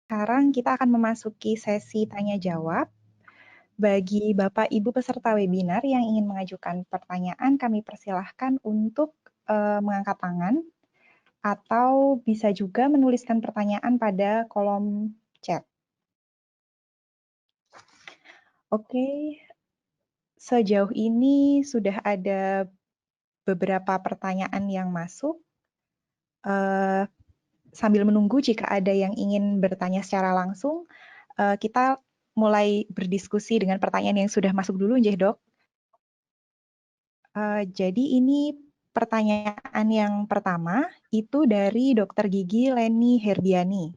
Sekarang kita akan memasuki sesi tanya jawab. Bagi Bapak Ibu peserta webinar yang ingin mengajukan pertanyaan, kami persilahkan untuk mengangkat tangan atau bisa juga menuliskan pertanyaan pada kolom chat. Oke, sejauh ini sudah ada beberapa pertanyaan yang masuk. Sambil menunggu jika ada yang ingin bertanya secara langsung, kita mulai berdiskusi dengan pertanyaan yang sudah masuk dulu, Njeh Dok. Jadi ini pertanyaan yang pertama itu dari Dr. Gigi Leni Herdiani.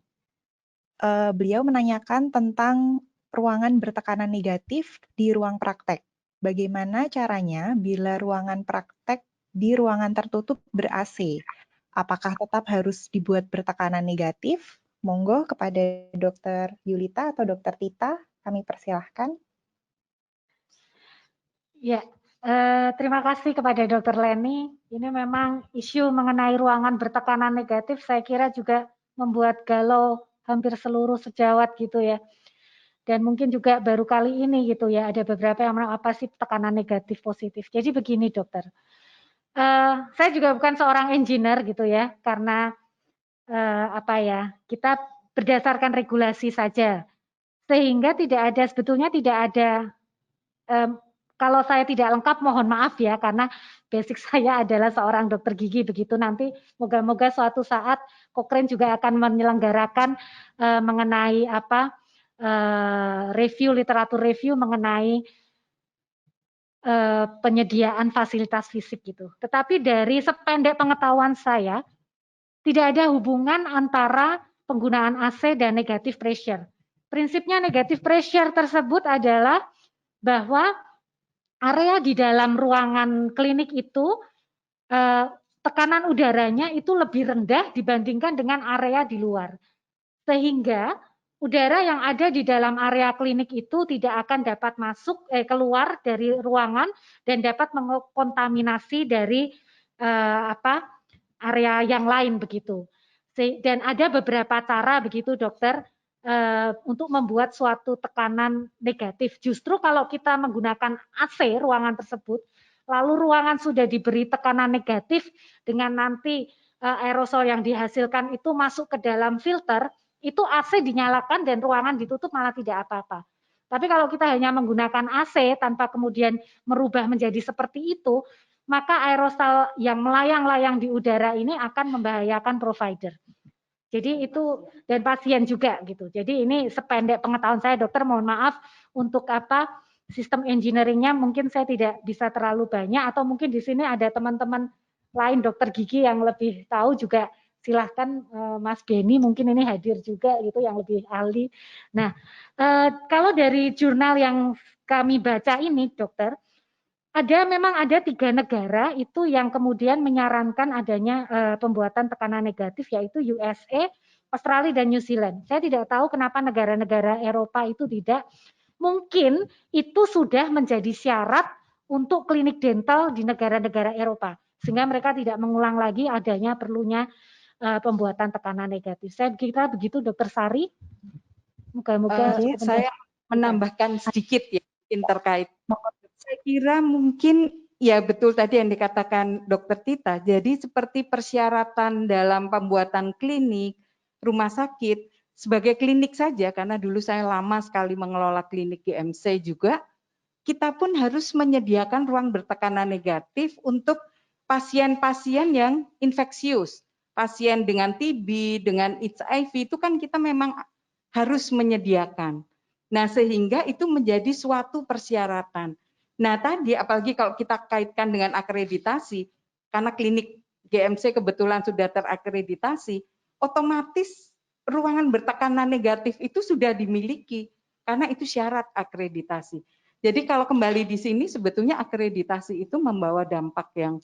Beliau menanyakan tentang ruangan bertekanan negatif di ruang praktek. Bagaimana caranya bila ruangan praktek di ruangan tertutup ber-AC? Apakah tetap harus dibuat bertekanan negatif? Monggo kepada Dr. Yulita atau Dr. Tita, kami persilahkan. Ya, terima kasih kepada Dr. Leni. Ini memang isu mengenai ruangan bertekanan negatif saya kira juga membuat galau hampir seluruh sejawat gitu ya. Dan mungkin juga baru kali ini gitu ya, ada beberapa yang menang apa sih tekanan negatif positif. Jadi begini dokter, saya juga bukan seorang engineer gitu ya, karena kita berdasarkan regulasi saja, sehingga sebetulnya tidak ada, kalau saya tidak lengkap mohon maaf ya, karena basic saya adalah seorang dokter gigi begitu. Nanti moga-moga suatu saat Cochrane juga akan menyelenggarakan mengenai literatur review mengenai penyediaan fasilitas fisik gitu. Tetapi dari sependek pengetahuan saya, tidak ada hubungan antara penggunaan AC dan negative pressure. Prinsipnya negative pressure tersebut adalah bahwa area di dalam ruangan klinik itu tekanan udaranya itu lebih rendah dibandingkan dengan area di luar. Sehingga udara yang ada di dalam area klinik itu tidak akan dapat keluar dari ruangan dan dapat mengkontaminasi dari area yang lain begitu. Dan ada beberapa cara begitu dokter untuk membuat suatu tekanan negatif. Justru kalau kita menggunakan AC ruangan tersebut, lalu ruangan sudah diberi tekanan negatif dengan nanti aerosol yang dihasilkan itu masuk ke dalam filter, itu AC dinyalakan dan ruangan ditutup malah tidak apa-apa. Tapi kalau kita hanya menggunakan AC tanpa kemudian merubah menjadi seperti itu, maka aerosol yang melayang-layang di udara ini akan membahayakan provider. Jadi itu dan pasien juga gitu. Jadi ini sependek pengetahuan saya dokter, mohon maaf untuk sistem engineeringnya mungkin saya tidak bisa terlalu banyak, atau mungkin di sini ada teman-teman lain dokter gigi yang lebih tahu juga silahkan Mas Beni mungkin ini hadir juga gitu yang lebih ahli. Nah kalau dari jurnal yang kami baca ini dokter, memang ada 3 negara itu yang kemudian menyarankan adanya pembuatan tekanan negatif, yaitu USA, Australia, dan New Zealand. Saya tidak tahu kenapa negara-negara Eropa itu tidak. Mungkin itu sudah menjadi syarat untuk klinik dental di negara-negara Eropa, sehingga mereka tidak mengulang lagi adanya perlunya pembuatan tekanan negatif. Saya kira begitu, Dokter Sari. Moga-moga saya menambahkan sedikit ya terkait. Saya kira mungkin ya betul tadi yang dikatakan Dokter Tita. Jadi seperti persyaratan dalam pembuatan klinik, rumah sakit, sebagai klinik saja, karena dulu saya lama sekali mengelola klinik GMC juga, kita pun harus menyediakan ruang bertekanan negatif untuk pasien-pasien yang infeksius. Pasien dengan TB, dengan HIV itu kan kita memang harus menyediakan. Nah, sehingga itu menjadi suatu persyaratan. Nah, tadi apalagi kalau kita kaitkan dengan akreditasi, karena klinik GMC kebetulan sudah terakreditasi, otomatis ruangan bertekanan negatif itu sudah dimiliki, karena itu syarat akreditasi. Jadi kalau kembali di sini sebetulnya akreditasi itu membawa dampak yang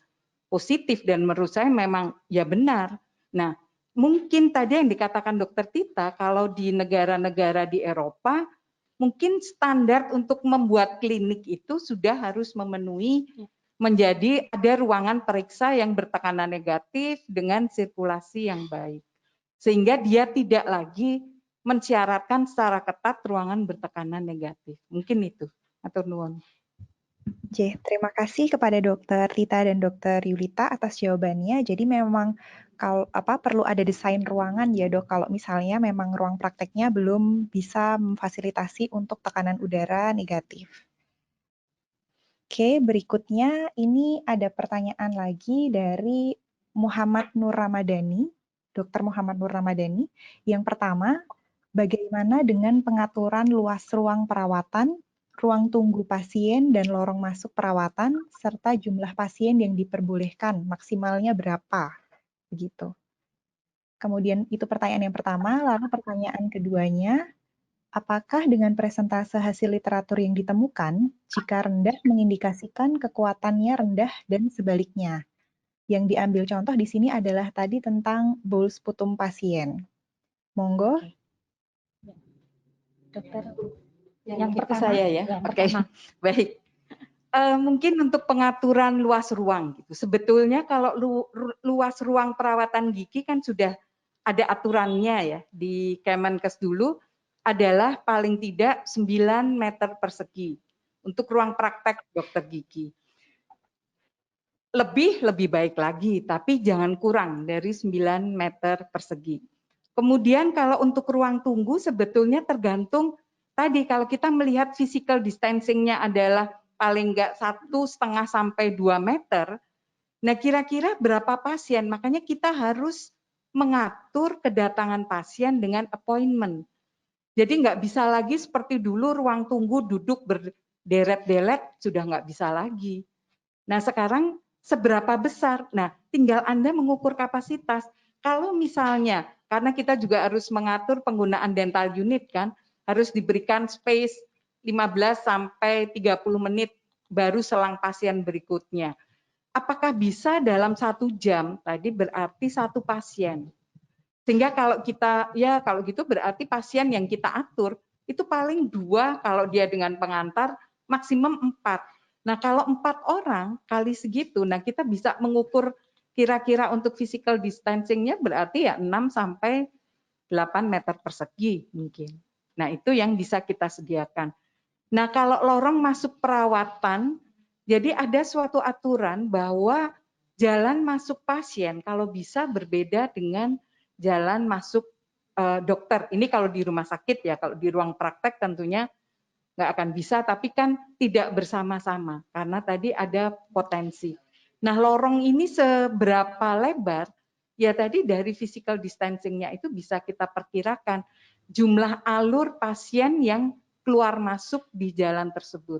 positif dan menurut saya memang ya benar. Nah, mungkin tadi yang dikatakan Dokter Tita, kalau di negara-negara di Eropa, mungkin standar untuk membuat klinik itu sudah harus memenuhi menjadi ada ruangan periksa yang bertekanan negatif dengan sirkulasi yang baik. Sehingga dia tidak lagi mensyaratkan secara ketat ruangan bertekanan negatif. Mungkin itu. Atur nuwun. Terima kasih kepada Dokter Tita dan Dokter Yulita atas jawabannya. Jadi memang perlu ada desain ruangan ya Dok, kalau misalnya memang ruang prakteknya belum bisa memfasilitasi untuk tekanan udara negatif. Oke, berikutnya ini ada pertanyaan lagi dari Muhammad Nur Ramadhani, Dr. Muhammad Nur Ramadhani. Yang pertama, bagaimana dengan pengaturan luas ruang perawatan, ruang tunggu pasien, dan lorong masuk perawatan, serta jumlah pasien yang diperbolehkan, maksimalnya berapa? Begitu. Kemudian itu pertanyaan yang pertama, lalu pertanyaan keduanya, apakah dengan presentase hasil literatur yang ditemukan, jika rendah mengindikasikan kekuatannya rendah dan sebaliknya? Yang diambil contoh di sini adalah tadi tentang bowel sputum pasien. Monggo. Dokter. Yang pertama, saya ya. Oke, baik. Mungkin untuk pengaturan luas ruang gitu. Sebetulnya kalau luas ruang perawatan gigi kan sudah ada aturannya ya di Kemenkes dulu, adalah paling tidak 9 meter persegi untuk ruang praktek dokter gigi. Lebih baik lagi, tapi jangan kurang dari 9 meter persegi. Kemudian kalau untuk ruang tunggu sebetulnya tergantung tadi, kalau kita melihat physical distancing-nya adalah paling enggak 1,5 sampai 2 meter, nah kira-kira berapa pasien? Makanya kita harus mengatur kedatangan pasien dengan appointment. Jadi nggak bisa lagi seperti dulu ruang tunggu duduk berderet-deret, sudah nggak bisa lagi. Nah sekarang seberapa besar? Nah tinggal Anda mengukur kapasitas. Kalau misalnya, karena kita juga harus mengatur penggunaan dental unit kan, harus diberikan space 15 sampai 30 menit baru selang pasien berikutnya. Apakah bisa dalam 1 jam? Tadi berarti 1 pasien. Sehingga kalau kita, ya kalau gitu berarti pasien yang kita atur, itu paling 2 kalau dia dengan pengantar, maksimum 4. Nah kalau 4 orang kali segitu, nah kita bisa mengukur kira-kira untuk physical distancing-nya berarti ya 6 sampai 8 meter persegi mungkin. Nah itu yang bisa kita sediakan. Nah kalau lorong masuk perawatan, jadi ada suatu aturan bahwa jalan masuk pasien kalau bisa berbeda dengan jalan masuk dokter. Ini kalau di rumah sakit ya, kalau di ruang praktek tentunya nggak akan bisa, tapi kan tidak bersama-sama karena tadi ada potensi. Nah lorong ini seberapa lebar? Ya tadi dari physical distancing-nya itu bisa kita perkirakan jumlah alur pasien yang keluar masuk di jalan tersebut.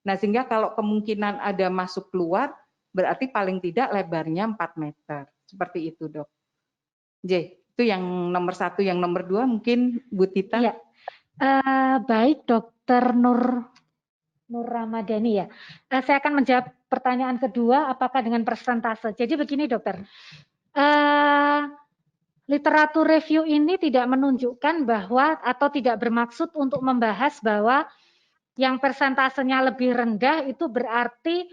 Nah sehingga kalau kemungkinan ada masuk keluar, berarti paling tidak lebarnya 4 meter. Seperti itu dok. J, itu yang nomor 1, yang nomor 2 mungkin Bu Tita. Ya. Baik Dokter Nur Ramadhani ya. Saya akan menjawab pertanyaan kedua, apakah dengan persentase. Jadi begini dokter, literatur review ini tidak menunjukkan bahwa atau tidak bermaksud untuk membahas bahwa yang persentasenya lebih rendah itu berarti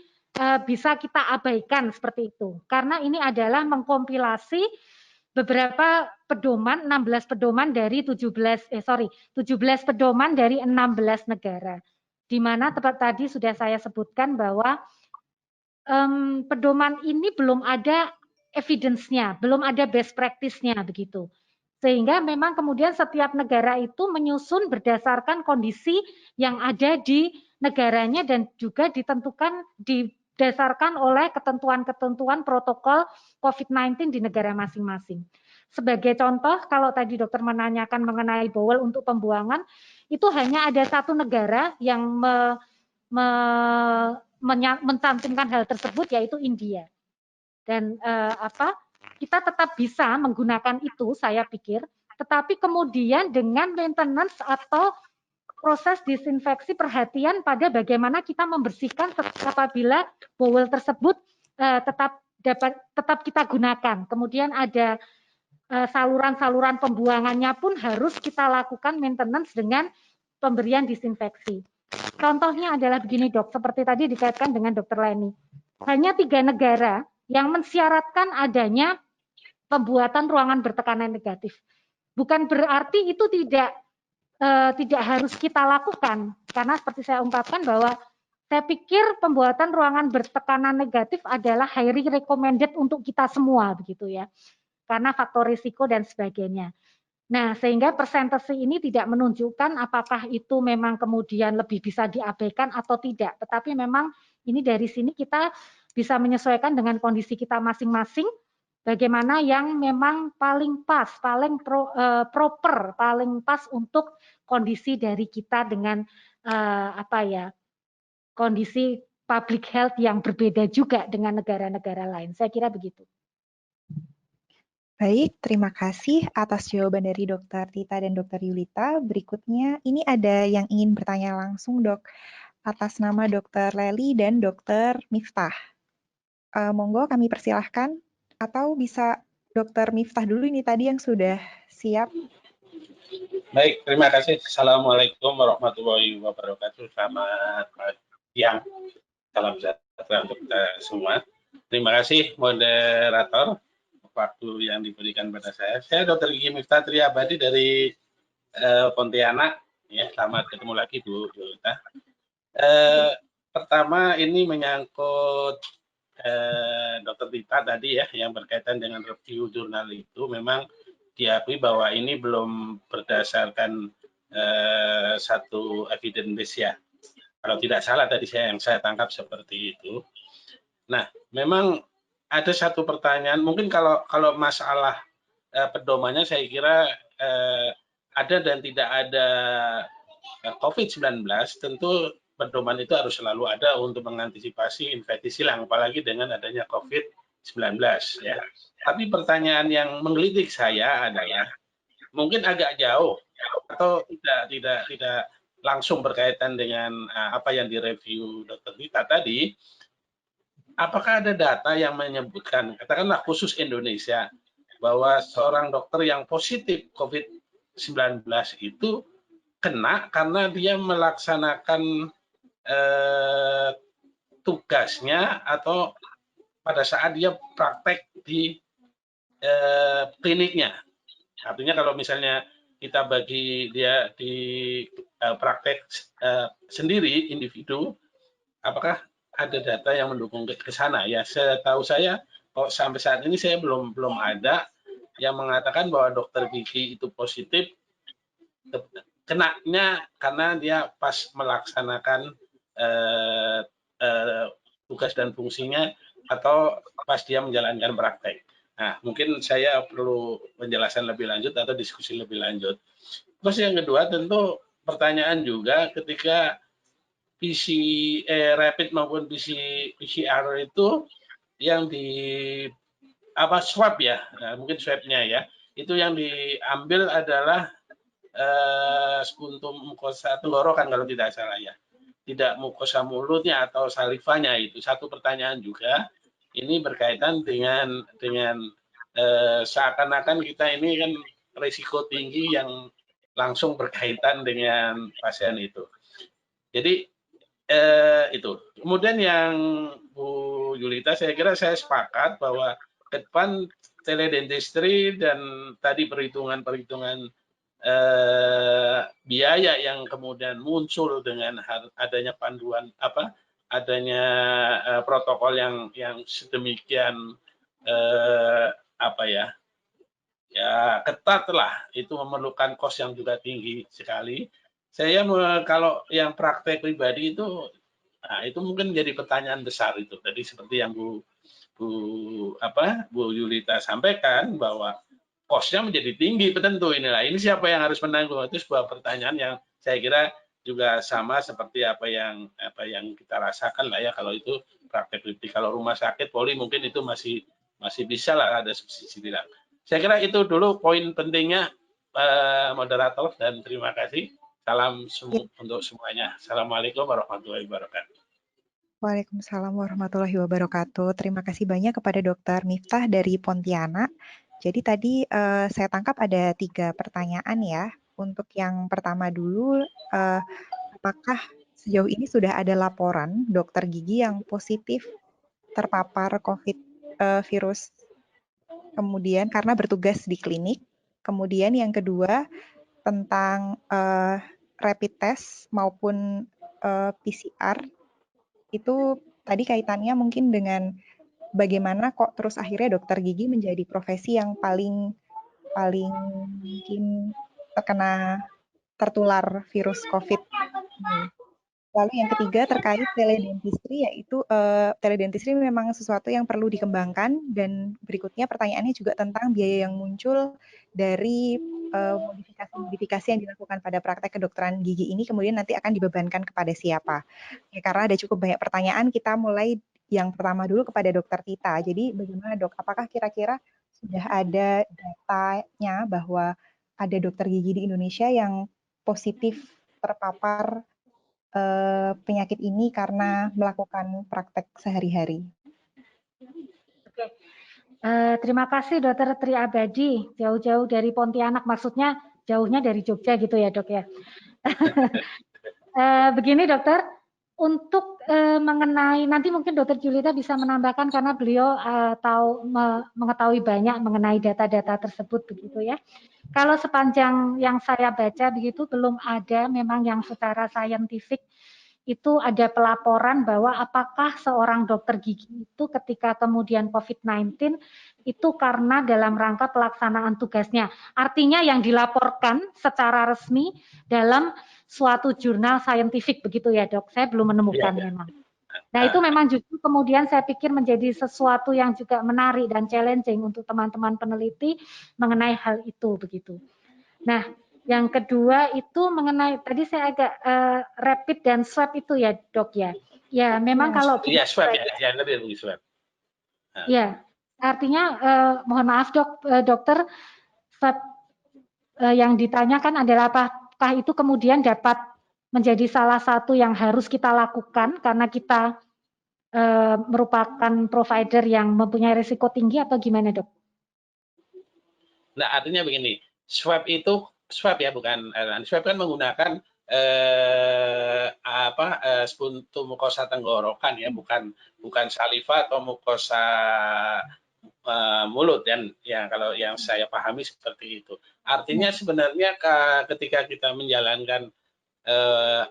bisa kita abaikan seperti itu. Karena ini adalah mengkompilasi beberapa pedoman, 16 pedoman dari 17 pedoman dari 16 negara. Di mana tepat tadi sudah saya sebutkan bahwa pedoman ini belum ada evidence-nya, belum ada best practice-nya begitu. Sehingga memang kemudian setiap negara itu menyusun berdasarkan kondisi yang ada di negaranya dan juga ditentukan didasarkan oleh ketentuan-ketentuan protokol COVID-19 di negara masing-masing. Sebagai contoh, kalau tadi dokter menanyakan mengenai bowel untuk pembuangan, itu hanya ada 1 negara yang mencantumkan hal tersebut, yaitu India. Dan kita tetap bisa menggunakan itu, saya pikir, tetapi kemudian dengan maintenance atau proses disinfeksi, perhatian pada bagaimana kita membersihkan apabila bowel tersebut tetap kita gunakan. Kemudian ada saluran-saluran pembuangannya pun harus kita lakukan maintenance dengan pemberian disinfeksi. Contohnya adalah begini dok, seperti tadi dikaitkan dengan dokter Leni. Hanya 3 negara yang mensyaratkan adanya pembuatan ruangan bertekanan negatif. bukan berarti itu tidak harus kita lakukan, karena seperti saya ungkapkan bahwa saya pikir pembuatan ruangan bertekanan negatif adalah highly recommended untuk kita semua begitu ya, karena faktor risiko dan sebagainya. Nah, sehingga persentase ini tidak menunjukkan apakah itu memang kemudian lebih bisa diabaikan atau tidak, tetapi memang ini dari sini kita bisa menyesuaikan dengan kondisi kita masing-masing, bagaimana yang memang paling pas, paling proper, paling pas untuk kondisi dari kita dengan kondisi public health yang berbeda juga dengan negara-negara lain. Saya kira begitu. Baik, terima kasih atas jawaban dari Dr. Tita dan Dr. Yulita. Berikutnya, ini ada yang ingin bertanya langsung, Dok, atas nama Dr. Leli dan Dr. Miftah. Monggo kami persilahkan, atau bisa Dr. Miftah dulu ini tadi yang sudah siap. Baik, terima kasih. Assalamualaikum warahmatullahi wabarakatuh. Selamat siang. Salam sejahtera untuk kita semua. Terima kasih moderator waktu yang diberikan pada saya. Saya Dr. Gigi Miftah Triabadi dari Pontianak. Ya, selamat ketemu lagi Bu Yulita. Pertama ini menyangkut Dr. Tita tadi ya, yang berkaitan dengan review jurnal itu memang diakui bahwa ini belum berdasarkan satu evidence base ya. Kalau tidak salah tadi yang saya tangkap seperti itu. Nah, memang ada satu pertanyaan, mungkin kalau masalah pedomannya saya kira ada dan tidak ada COVID-19, tentu pedoman itu harus selalu ada untuk mengantisipasi infeksi silang, apalagi dengan adanya COVID-19 ya. Tapi pertanyaan yang menggelitik saya adalah mungkin agak jauh atau tidak langsung berkaitan dengan apa yang direview Dr. Tita tadi. Apakah ada data yang menyebutkan, katakanlah khusus Indonesia, bahwa seorang dokter yang positif COVID-19 itu kena karena dia melaksanakan tugasnya atau pada saat dia praktek di kliniknya. Artinya kalau misalnya kita bagi dia di praktek sendiri, individu, apakah ada data yang mendukung ke sana ya? Setahu saya kok sampai saat ini saya belum ada yang mengatakan bahwa dokter gigi itu positif kenanya karena dia pas melaksanakan tugas dan fungsinya atau pas dia menjalankan praktek. Nah, mungkin saya perlu penjelasan lebih lanjut atau diskusi lebih lanjut. Terus yang kedua tentu pertanyaan juga ketika rapid maupun PCR itu yang di swab ya, nah, mungkin swabnya ya, itu yang diambil adalah spuntum mukosa tenggorokan kalau tidak salah ya, tidak mukosa mulutnya atau salivanya. Itu satu pertanyaan juga. Ini berkaitan dengan seakan-akan kita ini kan risiko tinggi yang langsung berkaitan dengan pasien itu. Jadi itu. Kemudian yang Bu Yulita, saya kira saya sepakat bahwa ke depan teledentistry dan tadi perhitungan biaya yang kemudian muncul dengan adanya panduan adanya protokol yang sedemikian ketat lah, itu memerlukan kos yang juga tinggi sekali. Saya kalau yang praktek pribadi itu, nah itu mungkin jadi pertanyaan besar itu. Tadi seperti yang Bu Yulita sampaikan bahwa kosnya menjadi tinggi, tentu inilah. Ini siapa yang harus menanggung? Itu sebuah pertanyaan yang saya kira juga sama seperti apa yang kita rasakan lah ya kalau itu praktek pribadi. Kalau rumah sakit poli mungkin itu masih bisa lah ada subsidi lah. Saya kira itu dulu poin pentingnya moderator, dan terima kasih. Salam untuk semuanya. Assalamualaikum warahmatullahi wabarakatuh. Waalaikumsalam warahmatullahi wabarakatuh. Terima kasih banyak kepada Dr. Miftah dari Pontianak. Jadi tadi saya tangkap ada 3 pertanyaan ya. Untuk yang pertama dulu, apakah sejauh ini sudah ada laporan dokter gigi yang positif terpapar COVID virus kemudian karena bertugas di klinik? Kemudian yang kedua tentang rapid test maupun PCR, itu tadi kaitannya mungkin dengan bagaimana kok terus akhirnya dokter gigi menjadi profesi yang paling mungkin tertular virus COVID. Lalu yang ketiga terkait teledentistry, yaitu teledentistry memang sesuatu yang perlu dikembangkan, dan berikutnya pertanyaannya juga tentang biaya yang muncul dari modifikasi-modifikasi yang dilakukan pada praktek kedokteran gigi ini kemudian nanti akan dibebankan kepada siapa. Ya, karena ada cukup banyak pertanyaan, kita mulai yang pertama dulu kepada Dokter Tita. Jadi bagaimana Dok, apakah kira-kira sudah ada datanya bahwa ada dokter gigi di Indonesia yang positif terpapar penyakit ini karena melakukan praktek sehari-hari? Oke. Terima kasih Dokter Tri Abadi, jauh-jauh dari Pontianak, maksudnya jauhnya dari Jogja gitu ya Dok ya. Begini Dokter, untuk mengenai, nanti mungkin Dokter Julita bisa menambahkan karena beliau mengetahui banyak mengenai data-data tersebut begitu ya. Kalau sepanjang yang saya baca begitu belum ada memang yang secara saintifik itu ada pelaporan bahwa apakah seorang dokter gigi itu ketika kemudian COVID-19 itu karena dalam rangka pelaksanaan tugasnya. Artinya yang dilaporkan secara resmi dalam suatu jurnal saintifik begitu ya Dok. Saya belum menemukan memang. Nah itu memang justru kemudian saya pikir menjadi sesuatu yang juga menarik dan challenging untuk teman-teman peneliti mengenai hal itu begitu. Nah yang kedua itu mengenai tadi saya agak rapid dan swab itu ya Dok ya. Ya memang kalau kita swab ya lebih swab. Ya artinya mohon maaf dokter, swab yang ditanyakan adalah apakah itu kemudian dapat menjadi salah satu yang harus kita lakukan karena kita merupakan provider yang mempunyai risiko tinggi atau gimana Dok? Nah artinya begini, swab itu swab ya bukan swab kan menggunakan spuntum mukosa tenggorokan ya, bukan saliva atau mukosa mulut dan ya kalau yang saya pahami seperti itu. Artinya sebenarnya ketika kita menjalankan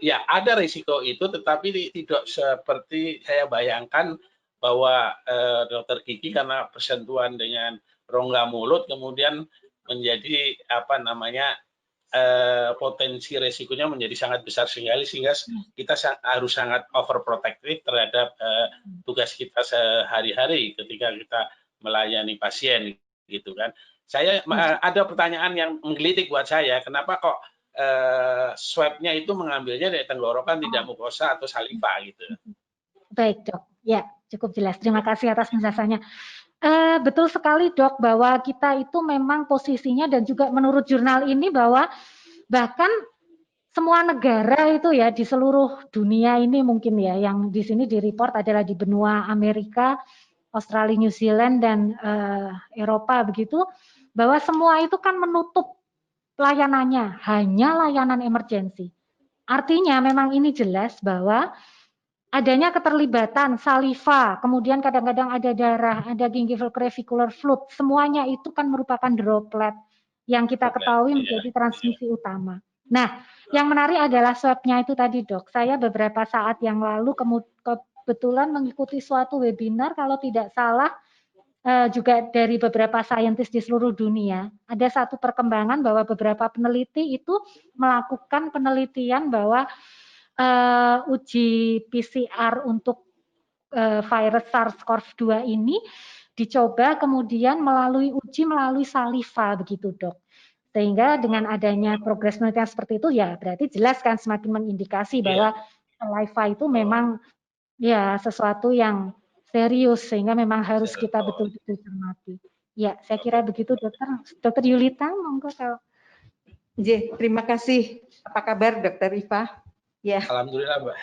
ya ada risiko itu, tetapi tidak seperti saya bayangkan bahwa dokter gigi karena bersentuhan dengan rongga mulut kemudian menjadi potensi resikonya menjadi sangat besar sehingga kita harus sangat overprotective terhadap tugas kita sehari-hari ketika kita melayani pasien gitu kan. Saya ada pertanyaan yang menggelitik buat saya, kenapa kok swab-nya itu mengambilnya dari tenggorokan tidak mukosa atau saliva gitu. Baik Dok, ya cukup jelas. Terima kasih atas penjelasannya. Betul sekali Dok bahwa kita itu memang posisinya dan juga menurut jurnal ini bahwa bahkan semua negara itu ya di seluruh dunia ini mungkin ya yang di sini di-report adalah di benua Amerika, Australia, New Zealand dan Eropa begitu, bahwa semua itu kan menutup layanannya, hanya layanan emergensi. Artinya memang ini jelas bahwa adanya keterlibatan saliva, kemudian kadang-kadang ada darah, ada gingival clavicular fluid, semuanya itu kan merupakan droplet yang kita ketahui menjadi transmisi utama. Nah, yang menarik adalah swab-nya itu tadi Dok. Saya beberapa saat yang lalu kebetulan mengikuti suatu webinar, kalau tidak salah juga dari beberapa saintis di seluruh dunia. Ada satu perkembangan bahwa beberapa peneliti itu melakukan penelitian bahwa uji PCR untuk virus SARS-CoV-2 ini dicoba kemudian melalui saliva begitu Dok. Sehingga dengan adanya progres penelitian seperti itu ya berarti jelas kan semakin mengindikasi bahwa saliva itu memang ya sesuatu yang serius sehingga memang harus kita betul-betul cermati. Ya, saya kira begitu Dokter Yulita, monggo kalau. Terima kasih. Apa kabar Dokter Iva? Ya. Alhamdulillah Mbak.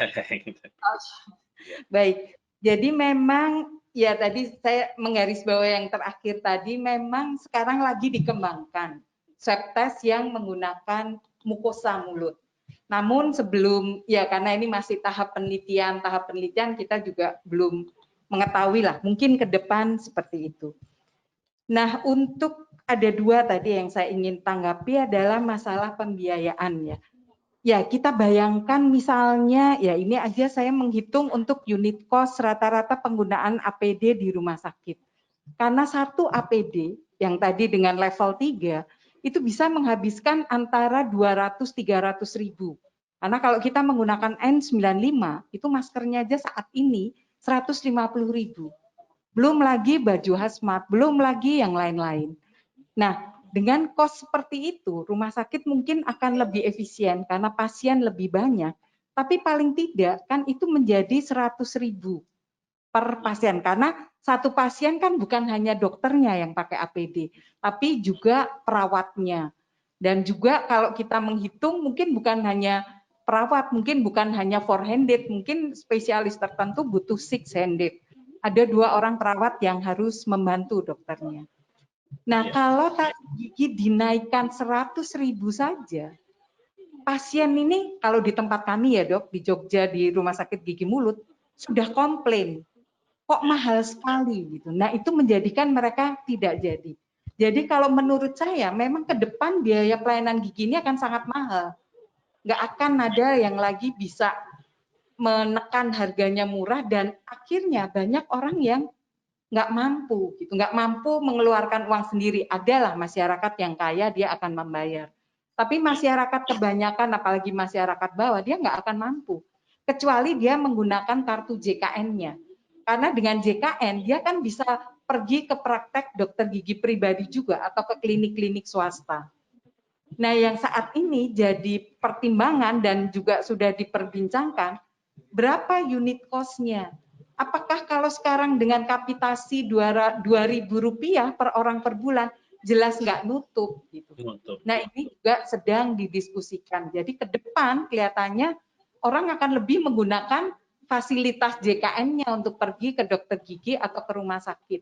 Baik. Jadi memang ya tadi saya menggarisbawahi yang terakhir tadi memang sekarang lagi dikembangkan swab test yang menggunakan mukosa mulut. Namun sebelum ya karena ini masih tahap penelitian kita juga belum mengetahui lah, mungkin ke depan seperti itu. Nah, untuk ada dua tadi yang saya ingin tanggapi adalah masalah pembiayaan ya. Ya, kita bayangkan misalnya, ya ini aja saya menghitung untuk unit cost rata-rata penggunaan APD di rumah sakit. Karena satu APD yang tadi dengan level 3 itu bisa menghabiskan antara 200-300 ribu. Karena kalau kita menggunakan N95, itu maskernya aja saat ini 150 ribu. Belum lagi baju hazmat, belum lagi yang lain-lain. Nah, dengan cost seperti itu, rumah sakit mungkin akan lebih efisien karena pasien lebih banyak. Tapi paling tidak kan itu menjadi 100 ribu per pasien. Karena satu pasien kan bukan hanya dokternya yang pakai APD, tapi juga perawatnya. Dan juga kalau kita menghitung mungkin bukan hanya perawat, mungkin bukan hanya four-handed, mungkin spesialis tertentu butuh six-handed. Ada 2 orang perawat yang harus membantu dokternya. Nah, kalau tarif gigi dinaikkan 100 ribu saja, pasien ini kalau di tempat kami ya dok, di Jogja di Rumah Sakit Gigi Mulut, sudah komplain, kok mahal sekali gitu. Nah, itu menjadikan mereka tidak jadi. Jadi kalau menurut saya, memang ke depan biaya pelayanan gigi ini akan sangat mahal. Nggak akan ada yang lagi bisa menekan harganya murah dan akhirnya banyak orang yang nggak mampu gitu, nggak mampu mengeluarkan uang sendiri. Adalah masyarakat yang kaya dia akan membayar, tapi masyarakat kebanyakan apalagi masyarakat bawah dia nggak akan mampu kecuali dia menggunakan kartu JKN-nya, karena dengan JKN dia kan bisa pergi ke praktek dokter gigi pribadi juga atau ke klinik-klinik swasta. Nah, yang saat ini jadi pertimbangan dan juga sudah diperbincangkan berapa unit cost-nya. Apakah kalau sekarang dengan kapitasi Rp2.000 per orang per bulan, jelas nggak nutup gitu. Nah, ini juga sedang didiskusikan. Jadi ke depan kelihatannya orang akan lebih menggunakan fasilitas JKN-nya untuk pergi ke dokter gigi atau ke rumah sakit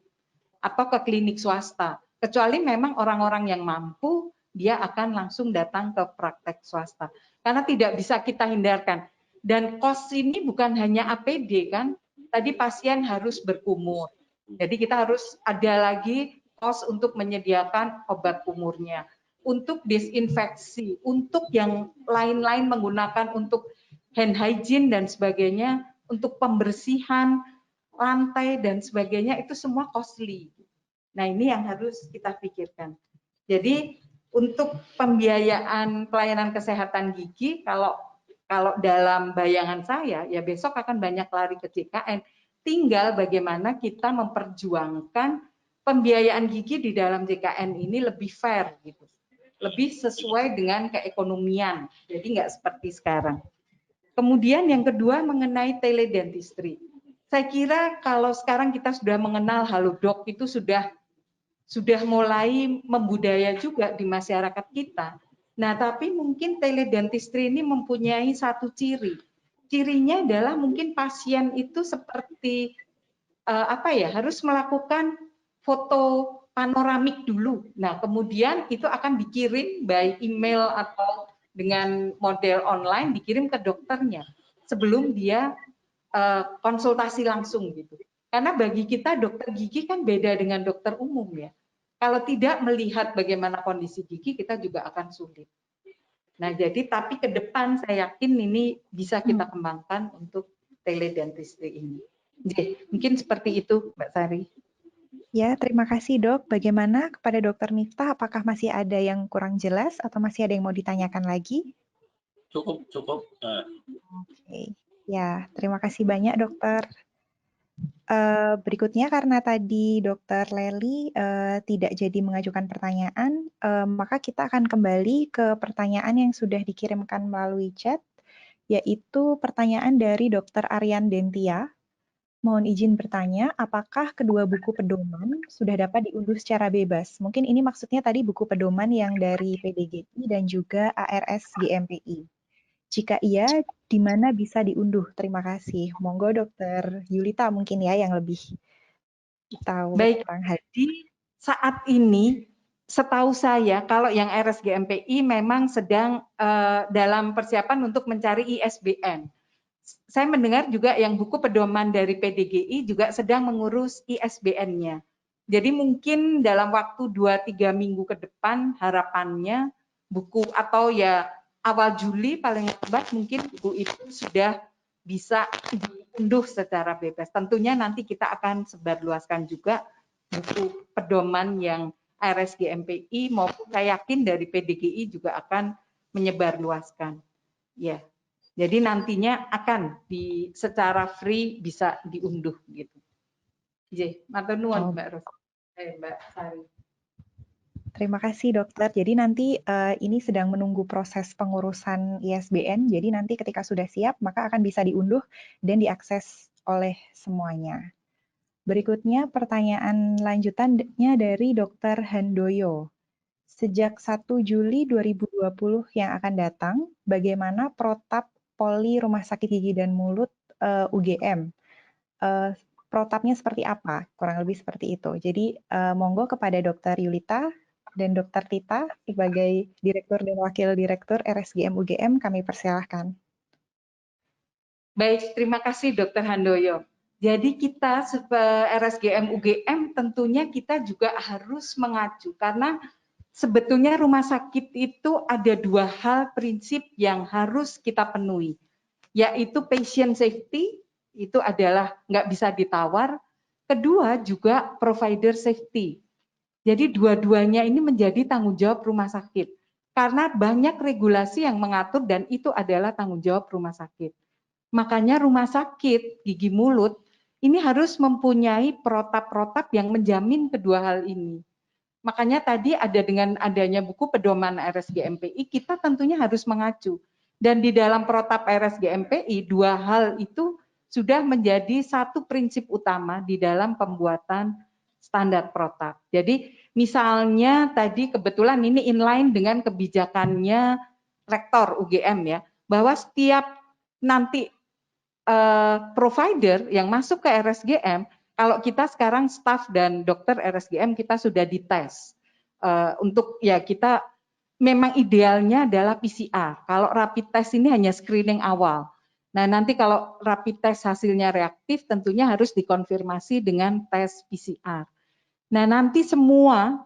atau ke klinik swasta. Kecuali memang orang-orang yang mampu, dia akan langsung datang ke praktek swasta. Karena tidak bisa kita hindarkan. Dan cost ini bukan hanya APD kan, tadi pasien harus berkumur. Jadi kita harus ada lagi cost untuk menyediakan obat kumurnya, untuk disinfeksi, untuk yang lain-lain menggunakan untuk hand hygiene dan sebagainya, untuk pembersihan lantai dan sebagainya, itu semua costly. Nah, ini yang harus kita pikirkan. Jadi untuk pembiayaan pelayanan kesehatan gigi, kalau dalam bayangan saya, ya besok akan banyak lari ke JKN. Tinggal bagaimana kita memperjuangkan pembiayaan gigi di dalam JKN ini lebih fair, gitu, lebih sesuai dengan keekonomian. Jadi nggak seperti sekarang. Kemudian yang kedua mengenai teledentistry. Saya kira kalau sekarang kita sudah mengenal Halodoc itu sudah mulai membudaya juga di masyarakat kita. Nah, tapi mungkin teledentistry ini mempunyai satu ciri. Cirinya adalah mungkin pasien itu seperti harus melakukan foto panoramik dulu. Nah, kemudian itu akan dikirim by email atau dengan model online dikirim ke dokternya sebelum dia konsultasi langsung gitu. Karena bagi kita dokter gigi kan beda dengan dokter umum ya. Kalau tidak melihat bagaimana kondisi gigi, kita juga akan sulit. Nah, jadi tapi ke depan saya yakin ini bisa kita kembangkan untuk teledentistry ini. Jadi, mungkin seperti itu, Mbak Sari. Ya, terima kasih dok. Bagaimana kepada Dokter Miftah, apakah masih ada yang kurang jelas atau masih ada yang mau ditanyakan lagi? Cukup. Oke. Ya, terima kasih banyak dokter. Berikutnya karena tadi Dokter Lely tidak jadi mengajukan pertanyaan, maka kita akan kembali ke pertanyaan yang sudah dikirimkan melalui chat, yaitu pertanyaan dari Dokter Aryan Dentia. Mohon izin bertanya, apakah kedua buku pedoman sudah dapat diunduh secara bebas? Mungkin ini maksudnya tadi buku pedoman yang dari PDGI dan juga ARS GMPI. Jika iya, di mana bisa diunduh? Terima kasih. Monggo Dokter Yulita mungkin ya yang lebih tahu tentang hal ini. Jadi saat ini setahu saya kalau yang RSGMPI memang sedang dalam persiapan untuk mencari ISBN. Saya mendengar juga yang buku pedoman dari PDGI juga sedang mengurus ISBN-nya. Jadi mungkin dalam waktu 2-3 minggu ke depan harapannya buku atau ya awal Juli paling lambat mungkin buku itu sudah bisa diunduh secara bebas. Tentunya nanti kita akan sebarluaskan juga buku pedoman yang RSGMPI maupun saya yakin dari PDGI juga akan menyebarluaskan. Ya. Jadi nantinya akan secara free bisa diunduh gitu. Matur nuwun Mbak Ros. Mbak Sari. Terima kasih dokter. Jadi nanti ini sedang menunggu proses pengurusan ISBN. Jadi nanti ketika sudah siap maka akan bisa diunduh dan diakses oleh semuanya. Berikutnya pertanyaan lanjutannya dari Dr. Handoyo. Sejak 1 Juli 2020 yang akan datang, bagaimana protap Poli Rumah Sakit Gigi dan Mulut UGM? Protapnya seperti apa? Kurang lebih seperti itu. Jadi monggo kepada Dr. Yulita dan Dr. Tita sebagai Direktur dan Wakil Direktur RSGM UGM kami persilahkan. Baik, terima kasih Dr. Handoyo. Jadi kita RSGM UGM tentunya kita juga harus mengacu karena sebetulnya rumah sakit itu ada 2 hal prinsip yang harus kita penuhi, yaitu patient safety, itu adalah nggak bisa ditawar. Kedua juga provider safety. Jadi dua-duanya ini menjadi tanggung jawab rumah sakit. Karena banyak regulasi yang mengatur dan itu adalah tanggung jawab rumah sakit. Makanya rumah sakit gigi mulut ini harus mempunyai protap-protap yang menjamin kedua hal ini. Makanya tadi ada dengan adanya buku pedoman RSGMPI, kita tentunya harus mengacu. Dan di dalam protap RSGMPI, 2 hal itu sudah menjadi satu prinsip utama di dalam pembuatan standar protap. Jadi misalnya tadi kebetulan ini inline dengan kebijakannya Rektor UGM ya, bahwa setiap nanti provider yang masuk ke RSGM, kalau kita sekarang staf dan dokter RSGM kita sudah dites untuk ya kita memang idealnya adalah PCR. Kalau rapid test ini hanya screening awal. Nah nanti kalau rapid test hasilnya reaktif tentunya harus dikonfirmasi dengan tes PCR. Nah nanti semua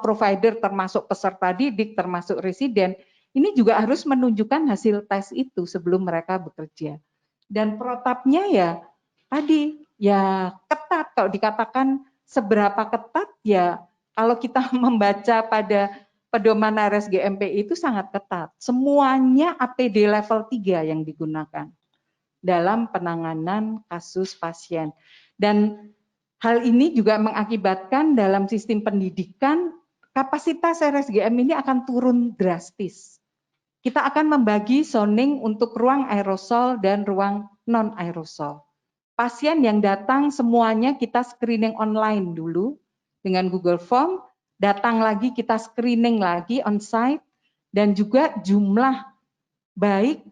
provider termasuk peserta didik termasuk residen ini juga harus menunjukkan hasil tes itu sebelum mereka bekerja. Dan protapnya ya tadi ya ketat, kalau dikatakan seberapa ketat ya kalau kita membaca pada pedoman RSGMPI itu sangat ketat. Semuanya APD level 3 yang digunakan dalam penanganan kasus pasien. Dan hal ini juga mengakibatkan dalam sistem pendidikan kapasitas RSGM ini akan turun drastis. Kita akan membagi zoning untuk ruang aerosol dan ruang non-aerosol. Pasien yang datang semuanya kita screening online dulu dengan Google Form, datang lagi kita screening lagi on-site, dan juga jumlah baik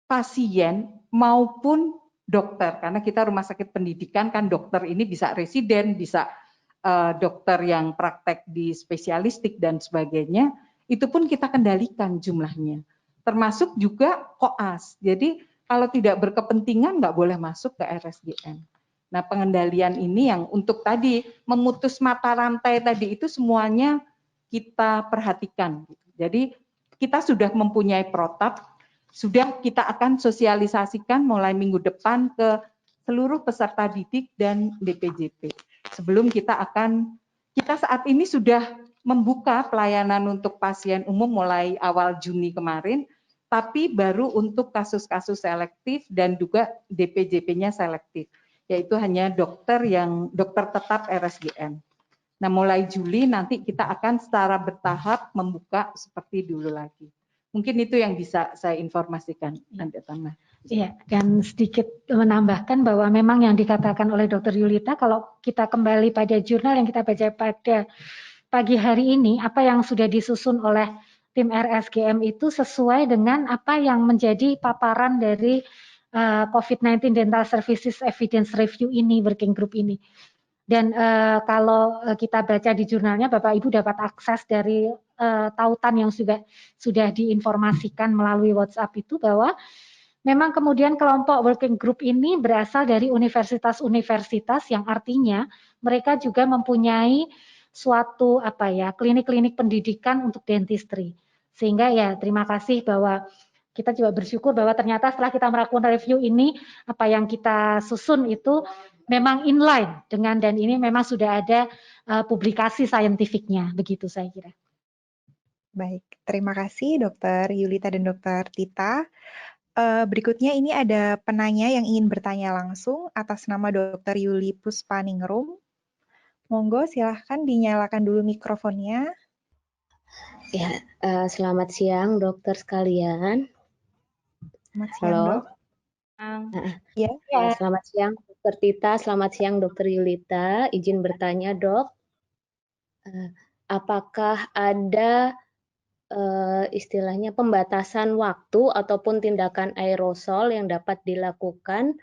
pasien maupun dokter. Karena kita rumah sakit pendidikan kan dokter ini bisa residen, bisa dokter yang praktek di spesialistik dan sebagainya, itu pun kita kendalikan jumlahnya. Termasuk juga koas. Jadi kalau tidak berkepentingan nggak boleh masuk ke RSGM. Nah pengendalian ini yang untuk tadi memutus mata rantai tadi itu semuanya kita perhatikan. Jadi kita sudah mempunyai protap, sudah kita akan sosialisasikan mulai minggu depan ke seluruh peserta didik dan DPJP. Sebelum kita saat ini sudah membuka pelayanan untuk pasien umum mulai awal Juni kemarin, tapi baru untuk kasus-kasus selektif dan juga DPJP-nya selektif, yaitu hanya dokter tetap RSGM. Nah, mulai Juli nanti kita akan secara bertahap membuka seperti dulu lagi. Mungkin itu yang bisa saya informasikan nanti tambah. Iya, dan sedikit menambahkan bahwa memang yang dikatakan oleh Dr. Yulita, kalau kita kembali pada jurnal yang kita baca pada pagi hari ini, apa yang sudah disusun oleh tim RSGM itu sesuai dengan apa yang menjadi paparan dari COVID-19 Dental Services Evidence Review ini, working group ini. Dan kalau kita baca di jurnalnya, Bapak Ibu dapat akses dari tautan yang sudah diinformasikan melalui WhatsApp itu bahwa memang kemudian kelompok working group ini berasal dari universitas-universitas yang artinya mereka juga mempunyai suatu klinik-klinik pendidikan untuk dentistry. Sehingga ya terima kasih bahwa kita juga bersyukur bahwa ternyata setelah kita melakukan review ini apa yang kita susun itu memang inline dengan, dan ini memang sudah ada publikasi saintifiknya, begitu saya kira. Baik, terima kasih Dokter Yulita dan Dokter Tita. Berikutnya ini ada penanya yang ingin bertanya langsung atas nama Dokter Yuli Puspaningrum. Monggo silahkan dinyalakan dulu mikrofonnya. Ya, selamat siang dokter sekalian. Selamat siang, Halo. Dok. Ya. Selamat siang Dokter Tita, selamat siang Dokter Yulita. Izin bertanya Dok, apakah ada istilahnya pembatasan waktu ataupun tindakan aerosol yang dapat dilakukan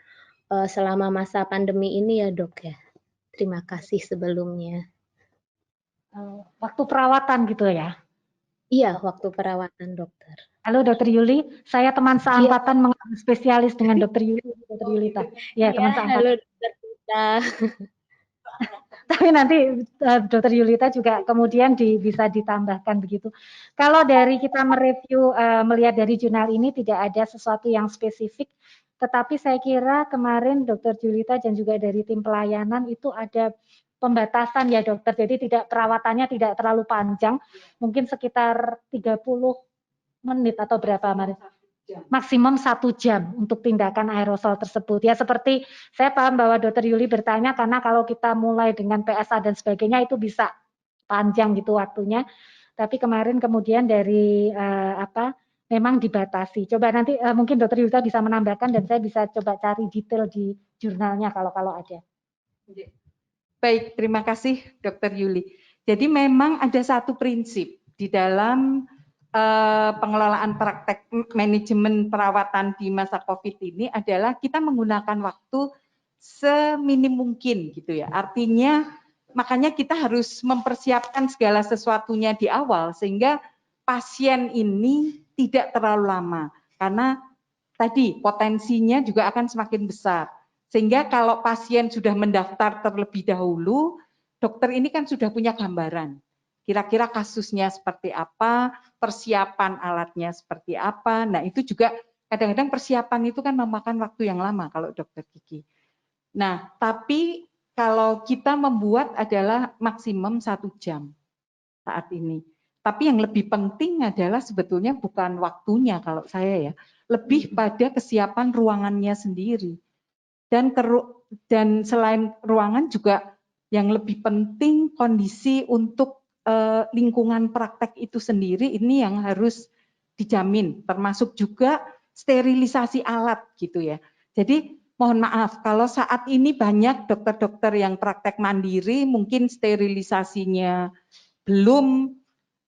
selama masa pandemi ini ya Dok ya? Terima kasih sebelumnya. Waktu perawatan gitu ya? Iya, waktu perawatan dokter. Halo Dokter Yuli, saya teman seangkatan mengenai spesialis dengan Dokter Yuli, Dokter Yulita. Ya, teman seangkatan. Halo Dokter Tita. Tapi nanti Dokter Yulita juga kemudian bisa ditambahkan begitu. Kalau dari kita mereview, melihat dari jurnal ini tidak ada sesuatu yang spesifik, tetapi saya kira kemarin Dokter Yulita dan juga dari tim pelayanan itu ada pembatasan ya dokter, jadi perawatannya tidak terlalu panjang, mungkin sekitar 30 menit atau berapa Maris? Maksimum 1 jam untuk tindakan aerosol tersebut. Ya seperti saya paham bahwa Dokter Yuli bertanya karena kalau kita mulai dengan PSA dan sebagainya itu bisa panjang gitu waktunya. Tapi kemarin kemudian dari memang dibatasi. Coba nanti mungkin Dokter Yuli bisa menambahkan dan saya bisa coba cari detail di jurnalnya kalau ada. Baik, terima kasih Dokter Yuli. Jadi memang ada satu prinsip di dalam pengelolaan praktek manajemen perawatan di masa COVID ini adalah kita menggunakan waktu seminim mungkin gitu ya. Artinya makanya kita harus mempersiapkan segala sesuatunya di awal sehingga pasien ini tidak terlalu lama karena tadi potensinya juga akan semakin besar. Sehingga kalau pasien sudah mendaftar terlebih dahulu, dokter ini kan sudah punya gambaran. Kira-kira kasusnya seperti apa, persiapan alatnya seperti apa. Nah itu juga kadang-kadang persiapan itu kan memakan waktu yang lama kalau dokter gigi. Nah tapi kalau kita membuat adalah maksimum 1 jam saat ini. Tapi yang lebih penting adalah sebetulnya bukan waktunya kalau saya ya, lebih pada kesiapan ruangannya sendiri. Dan selain ruangan juga yang lebih penting kondisi untuk lingkungan praktek itu sendiri ini yang harus dijamin, termasuk juga sterilisasi alat gitu ya. Jadi mohon maaf kalau saat ini banyak dokter-dokter yang praktek mandiri mungkin sterilisasinya belum,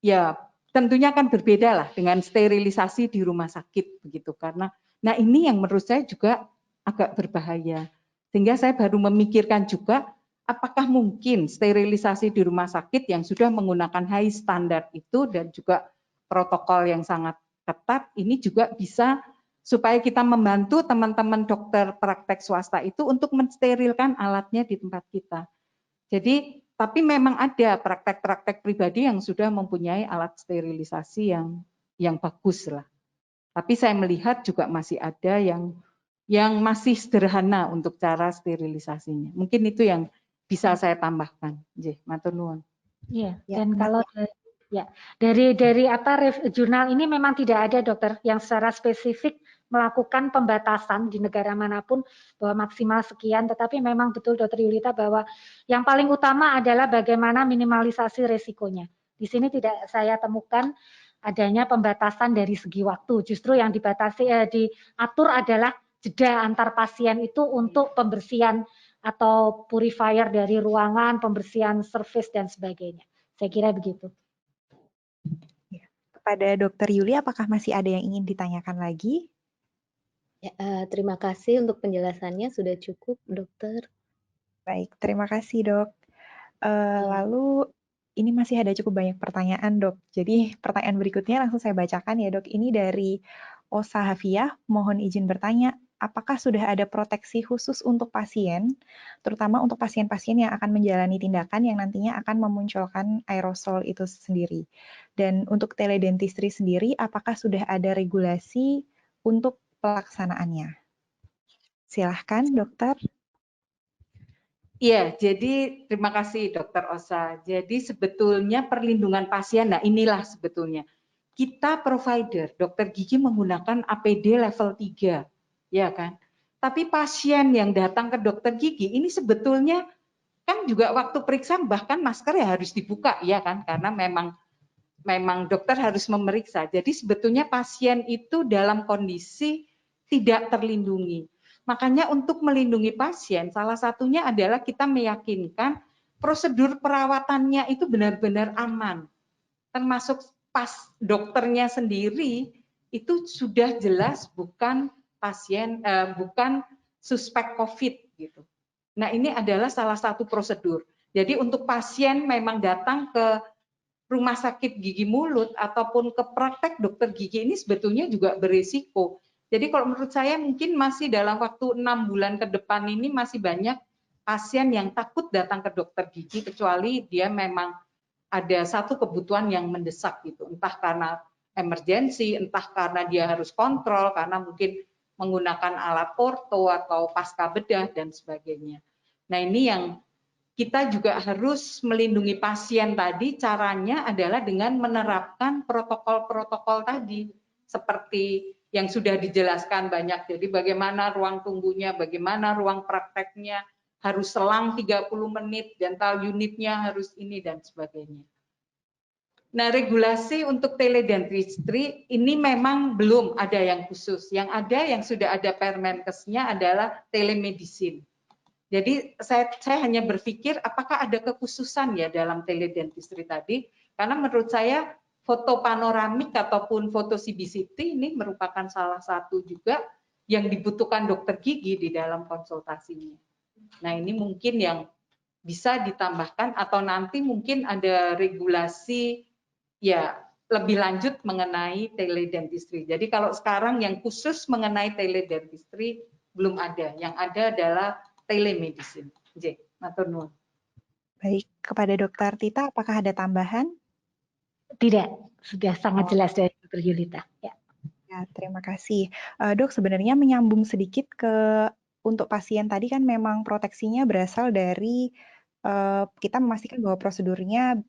ya tentunya akan berbeda lah dengan sterilisasi di rumah sakit begitu karena nah ini yang menurut saya juga agak berbahaya. Sehingga saya baru memikirkan juga apakah mungkin sterilisasi di rumah sakit yang sudah menggunakan high standard itu dan juga protokol yang sangat ketat ini juga bisa supaya kita membantu teman-teman dokter praktek swasta itu untuk mensterilkan alatnya di tempat kita. Jadi tapi memang ada praktek-praktek pribadi yang sudah mempunyai alat sterilisasi yang bagus lah. Tapi saya melihat juga masih ada yang masih sederhana untuk cara sterilisasinya. Mungkin itu yang bisa saya tambahkan. Matur nuwun. Iya, dan kalau dari jurnal ini memang tidak ada dokter yang secara spesifik melakukan pembatasan di negara manapun bahwa maksimal sekian, tetapi memang betul Dokter Yulita bahwa yang paling utama adalah bagaimana minimalisasi resikonya. Di sini tidak saya temukan adanya pembatasan dari segi waktu, justru yang dibatasi diatur adalah jeda antar pasien itu untuk pembersihan atau purifier dari ruangan, pembersihan service dan sebagainya. Saya kira begitu. Kepada Dokter Yuli, apakah masih ada yang ingin ditanyakan lagi? Ya, terima kasih untuk penjelasannya, sudah cukup dokter. Baik, terima kasih dok. Lalu ini masih ada cukup banyak pertanyaan dok. Jadi pertanyaan berikutnya langsung saya bacakan ya dok. Ini dari Osa Hafiyah, mohon izin bertanya, apakah sudah ada proteksi khusus untuk pasien, terutama untuk pasien-pasien yang akan menjalani tindakan yang nantinya akan memunculkan aerosol itu sendiri? Dan untuk teledentistry sendiri, apakah sudah ada regulasi untuk pelaksanaannya? Silahkan, dokter. Iya, jadi terima kasih Dokter Osa. Jadi sebetulnya perlindungan pasien, nah inilah sebetulnya. Kita provider, dokter gigi menggunakan APD level 3, ya kan? Tapi pasien yang datang ke dokter gigi ini sebetulnya kan juga waktu periksa bahkan masker ya harus dibuka, ya kan? Karena memang dokter harus memeriksa. Jadi sebetulnya pasien itu dalam kondisi tidak terlindungi. Makanya untuk melindungi pasien, salah satunya adalah kita meyakinkan prosedur perawatannya itu benar-benar aman. Termasuk pas dokternya sendiri itu sudah jelas bukan pasien, bukan suspek COVID gitu. Nah ini adalah salah satu prosedur. Jadi untuk pasien memang datang ke rumah sakit gigi mulut ataupun ke praktek dokter gigi ini sebetulnya juga berisiko. Jadi kalau menurut saya mungkin masih dalam waktu 6 bulan ke depan ini masih banyak pasien yang takut datang ke dokter gigi kecuali dia memang ada satu kebutuhan yang mendesak gitu. Entah karena emergensi, entah karena dia harus kontrol, karena mungkin menggunakan alat orto atau pasca bedah dan sebagainya. Nah ini yang kita juga harus melindungi pasien tadi, caranya adalah dengan menerapkan protokol-protokol tadi, seperti yang sudah dijelaskan banyak. Jadi bagaimana ruang tunggunya, bagaimana ruang prakteknya, harus selang 30 menit, dental unitnya harus ini, dan sebagainya. Nah, regulasi untuk teledentistry ini memang belum ada yang khusus. Yang ada, yang sudah ada Permenkesnya adalah telemedicine. Jadi saya hanya berpikir apakah ada kekhususan ya dalam teledentistry tadi, karena menurut saya foto panoramik ataupun foto CBCT ini merupakan salah satu juga yang dibutuhkan dokter gigi di dalam konsultasinya. Nah ini mungkin yang bisa ditambahkan atau nanti mungkin ada regulasi ya lebih lanjut mengenai teledentistry. Jadi kalau sekarang yang khusus mengenai teledentistry belum ada, yang ada adalah telemedicine. J, matur nuwun. Baik, kepada Dokter Tita, apakah ada tambahan? Tidak, sudah sangat jelas dari Dr. Yulita. Ya. Ya, terima kasih. Dok, sebenarnya menyambung sedikit ke untuk pasien tadi kan memang proteksinya berasal dari kita memastikan bahwa prosedurnya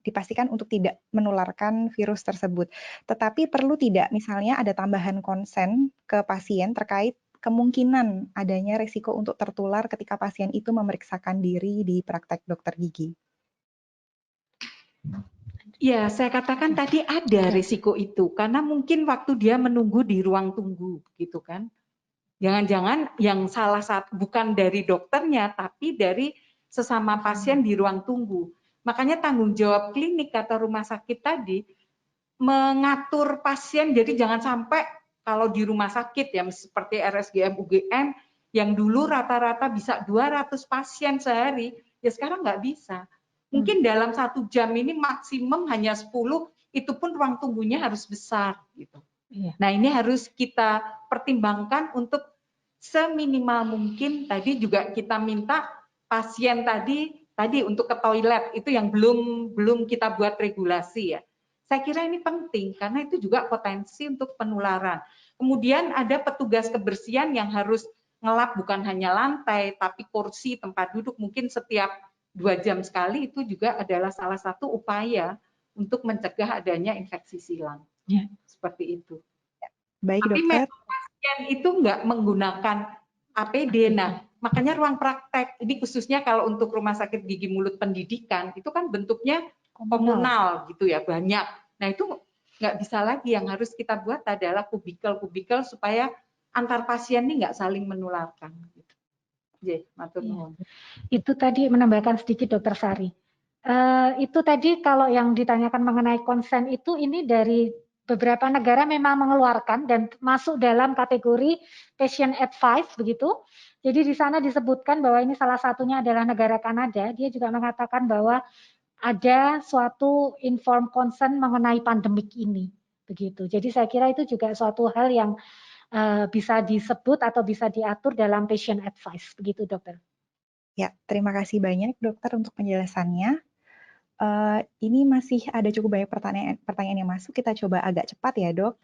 dipastikan untuk tidak menularkan virus tersebut. Tetapi perlu tidak misalnya ada tambahan konsen ke pasien terkait kemungkinan adanya risiko untuk tertular ketika pasien itu memeriksakan diri di praktek dokter gigi? Ya, saya katakan tadi ada risiko itu karena mungkin waktu dia menunggu di ruang tunggu, gitu kan? Jangan-jangan yang salah satu bukan dari dokternya, tapi dari sesama pasien di ruang tunggu. Makanya tanggung jawab klinik atau rumah sakit tadi mengatur pasien. Jadi jangan sampai kalau di rumah sakit ya seperti RSGM UGM yang dulu rata-rata bisa 200 pasien sehari, ya sekarang nggak bisa. Mungkin dalam 1 jam ini maksimum hanya 10, itu pun ruang tunggunya harus besar gitu. Nah ini harus kita pertimbangkan untuk seminimal mungkin. Tadi juga kita minta pasien tadi untuk ke toilet itu yang belum kita buat regulasi ya. Saya kira ini penting karena itu juga potensi untuk penularan. Kemudian ada petugas kebersihan yang harus ngelap bukan hanya lantai tapi kursi, tempat duduk mungkin setiap 2 jam sekali, itu juga adalah salah satu upaya untuk mencegah adanya infeksi silang. Ya. Seperti itu. Baik, tapi dokter. Pasien itu nggak menggunakan APD. Nah, makanya ruang praktek ini khususnya kalau untuk rumah sakit gigi mulut pendidikan itu kan bentuknya komunal gitu ya, banyak. Nah itu nggak bisa lagi, yang harus kita buat adalah kubikel-kubikel supaya antar pasien ini nggak saling menularkan. Matur nuwun. Itu tadi menambahkan sedikit Dokter Sari. Itu tadi kalau yang ditanyakan mengenai konsen itu ini dari beberapa negara memang mengeluarkan dan masuk dalam kategori patient advice begitu. Jadi di sana disebutkan bahwa ini salah satunya adalah negara Kanada. Dia juga mengatakan bahwa ada suatu informed consent mengenai pandemik ini. begitu. Jadi saya kira itu juga suatu hal yang bisa disebut atau bisa diatur dalam patient advice, begitu dokter. Ya, terima kasih banyak dokter untuk penjelasannya. Ini masih ada cukup banyak pertanyaan yang masuk, kita coba agak cepat ya dok.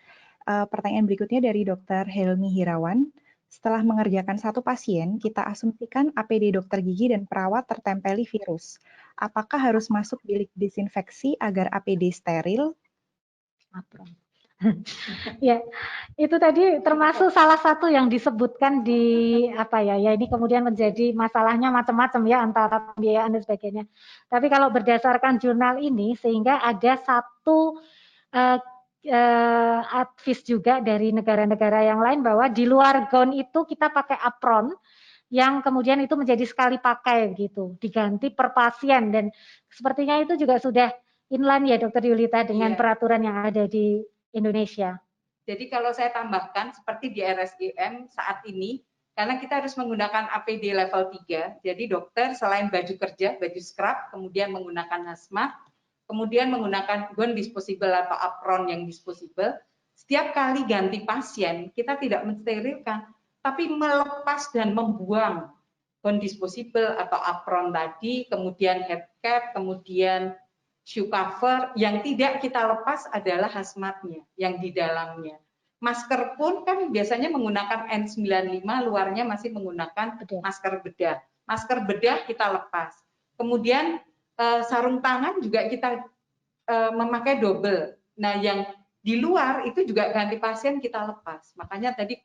Pertanyaan berikutnya dari Dr. Helmi Hirawan. Setelah mengerjakan satu pasien, kita asumsikan APD dokter gigi dan perawat tertempeli virus. Apakah harus masuk bilik disinfeksi agar APD steril? Ya, itu tadi termasuk salah satu yang disebutkan di apa ya? Ya ini kemudian menjadi masalahnya macam-macam ya antara pembiayaan dan sebagainya. Tapi kalau berdasarkan jurnal ini, sehingga ada satu advice juga dari negara-negara yang lain bahwa di luar gown itu kita pakai apron yang kemudian itu menjadi sekali pakai gitu, diganti per pasien dan sepertinya itu juga sudah inline ya Dokter Yulita dengan peraturan yang ada di Indonesia. Jadi kalau saya tambahkan seperti di RSGM saat ini, karena kita harus menggunakan APD level 3, jadi dokter selain baju kerja, baju scrub, kemudian menggunakan hazmat, kemudian menggunakan gown disposable atau apron yang disposable, setiap kali ganti pasien, kita tidak mensterilkan, tapi melepas dan membuang gown disposable atau apron tadi, kemudian head cap, kemudian shoe cover. Yang tidak kita lepas adalah hazmatnya yang di dalamnya. Masker pun kan biasanya menggunakan N95, luarnya masih menggunakan masker bedah. Masker bedah kita lepas. Kemudian sarung tangan juga kita memakai double. Nah, yang di luar itu juga ganti pasien kita lepas. Makanya tadi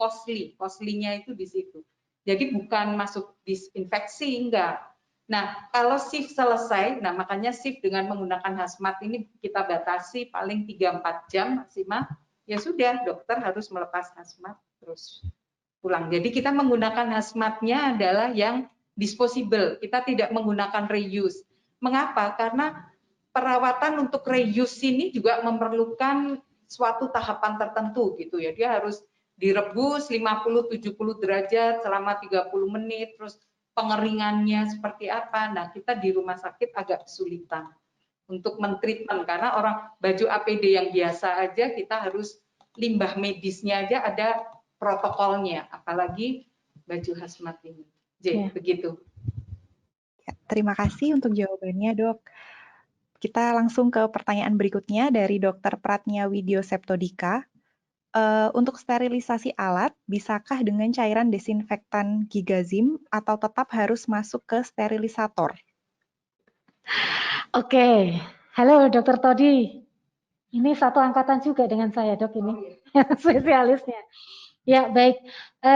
costly-nya itu di situ. Jadi bukan masuk disinfeksi, enggak. Nah, kalau shift selesai, nah makanya shift dengan menggunakan hazmat ini kita batasi paling 3-4 jam maksimal, ya sudah dokter harus melepas hazmat terus pulang. Jadi kita menggunakan hazmatnya adalah yang disposable, kita tidak menggunakan reuse. Mengapa? Karena perawatan untuk reuse ini juga memerlukan suatu tahapan tertentu gitu ya. Dia harus direbus 50-70 derajat selama 30 menit, terus pengeringannya seperti apa. Nah, kita di rumah sakit agak kesulitan untuk mentreatment karena orang baju APD yang biasa aja kita harus limbah medisnya aja ada protokolnya, apalagi baju hazmat ini. Begitu. Ya, terima kasih untuk jawabannya, Dok. Kita langsung ke pertanyaan berikutnya dari Dr. Pratnya Widyo Septodika. Untuk sterilisasi alat, bisakah dengan cairan desinfektan Gigazim atau tetap harus masuk ke sterilisator? Oke, halo Dokter Todi. Ini satu angkatan juga dengan saya dok ini, spesialisnya. Ya baik,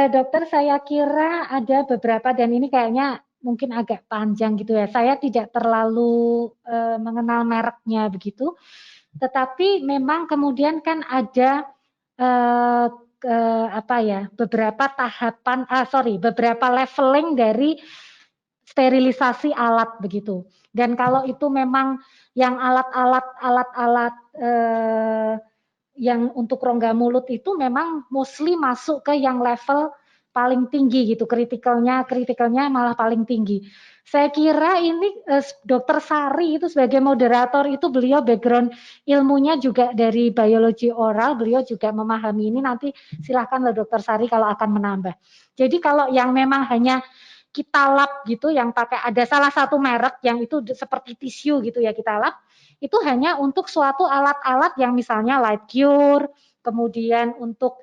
dokter saya kira ada beberapa dan ini kayaknya mungkin agak panjang gitu ya. Saya tidak terlalu mengenal mereknya begitu, tetapi memang kemudian kan ada beberapa tahapan, beberapa leveling dari sterilisasi alat begitu. Dan kalau itu memang yang alat-alat yang untuk rongga mulut itu memang mostly masuk ke yang level paling tinggi gitu, kritikalnya malah paling tinggi. Saya kira ini Dokter Sari itu sebagai moderator itu beliau background ilmunya juga dari biologi oral, beliau juga memahami ini, nanti silahkan Dokter Sari kalau akan menambah. Jadi kalau yang memang hanya kita lap gitu, yang pakai ada salah satu merek yang itu seperti tisu gitu ya kita lap, itu hanya untuk suatu alat-alat yang misalnya light cure, kemudian untuk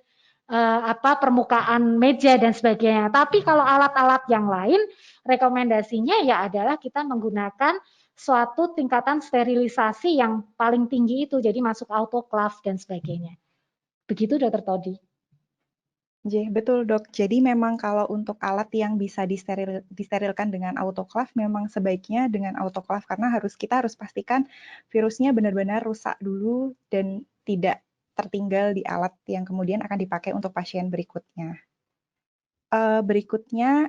permukaan meja dan sebagainya. Tapi kalau alat-alat yang lain, rekomendasinya ya adalah kita menggunakan suatu tingkatan sterilisasi yang paling tinggi itu, jadi masuk autoclave dan sebagainya. Begitu Dokter Todi. Betul dok, jadi memang kalau untuk alat yang bisa disterilkan dengan autoclave memang sebaiknya dengan autoclave karena kita harus pastikan virusnya benar-benar rusak dulu dan tidak tertinggal di alat yang kemudian akan dipakai untuk pasien berikutnya. Berikutnya,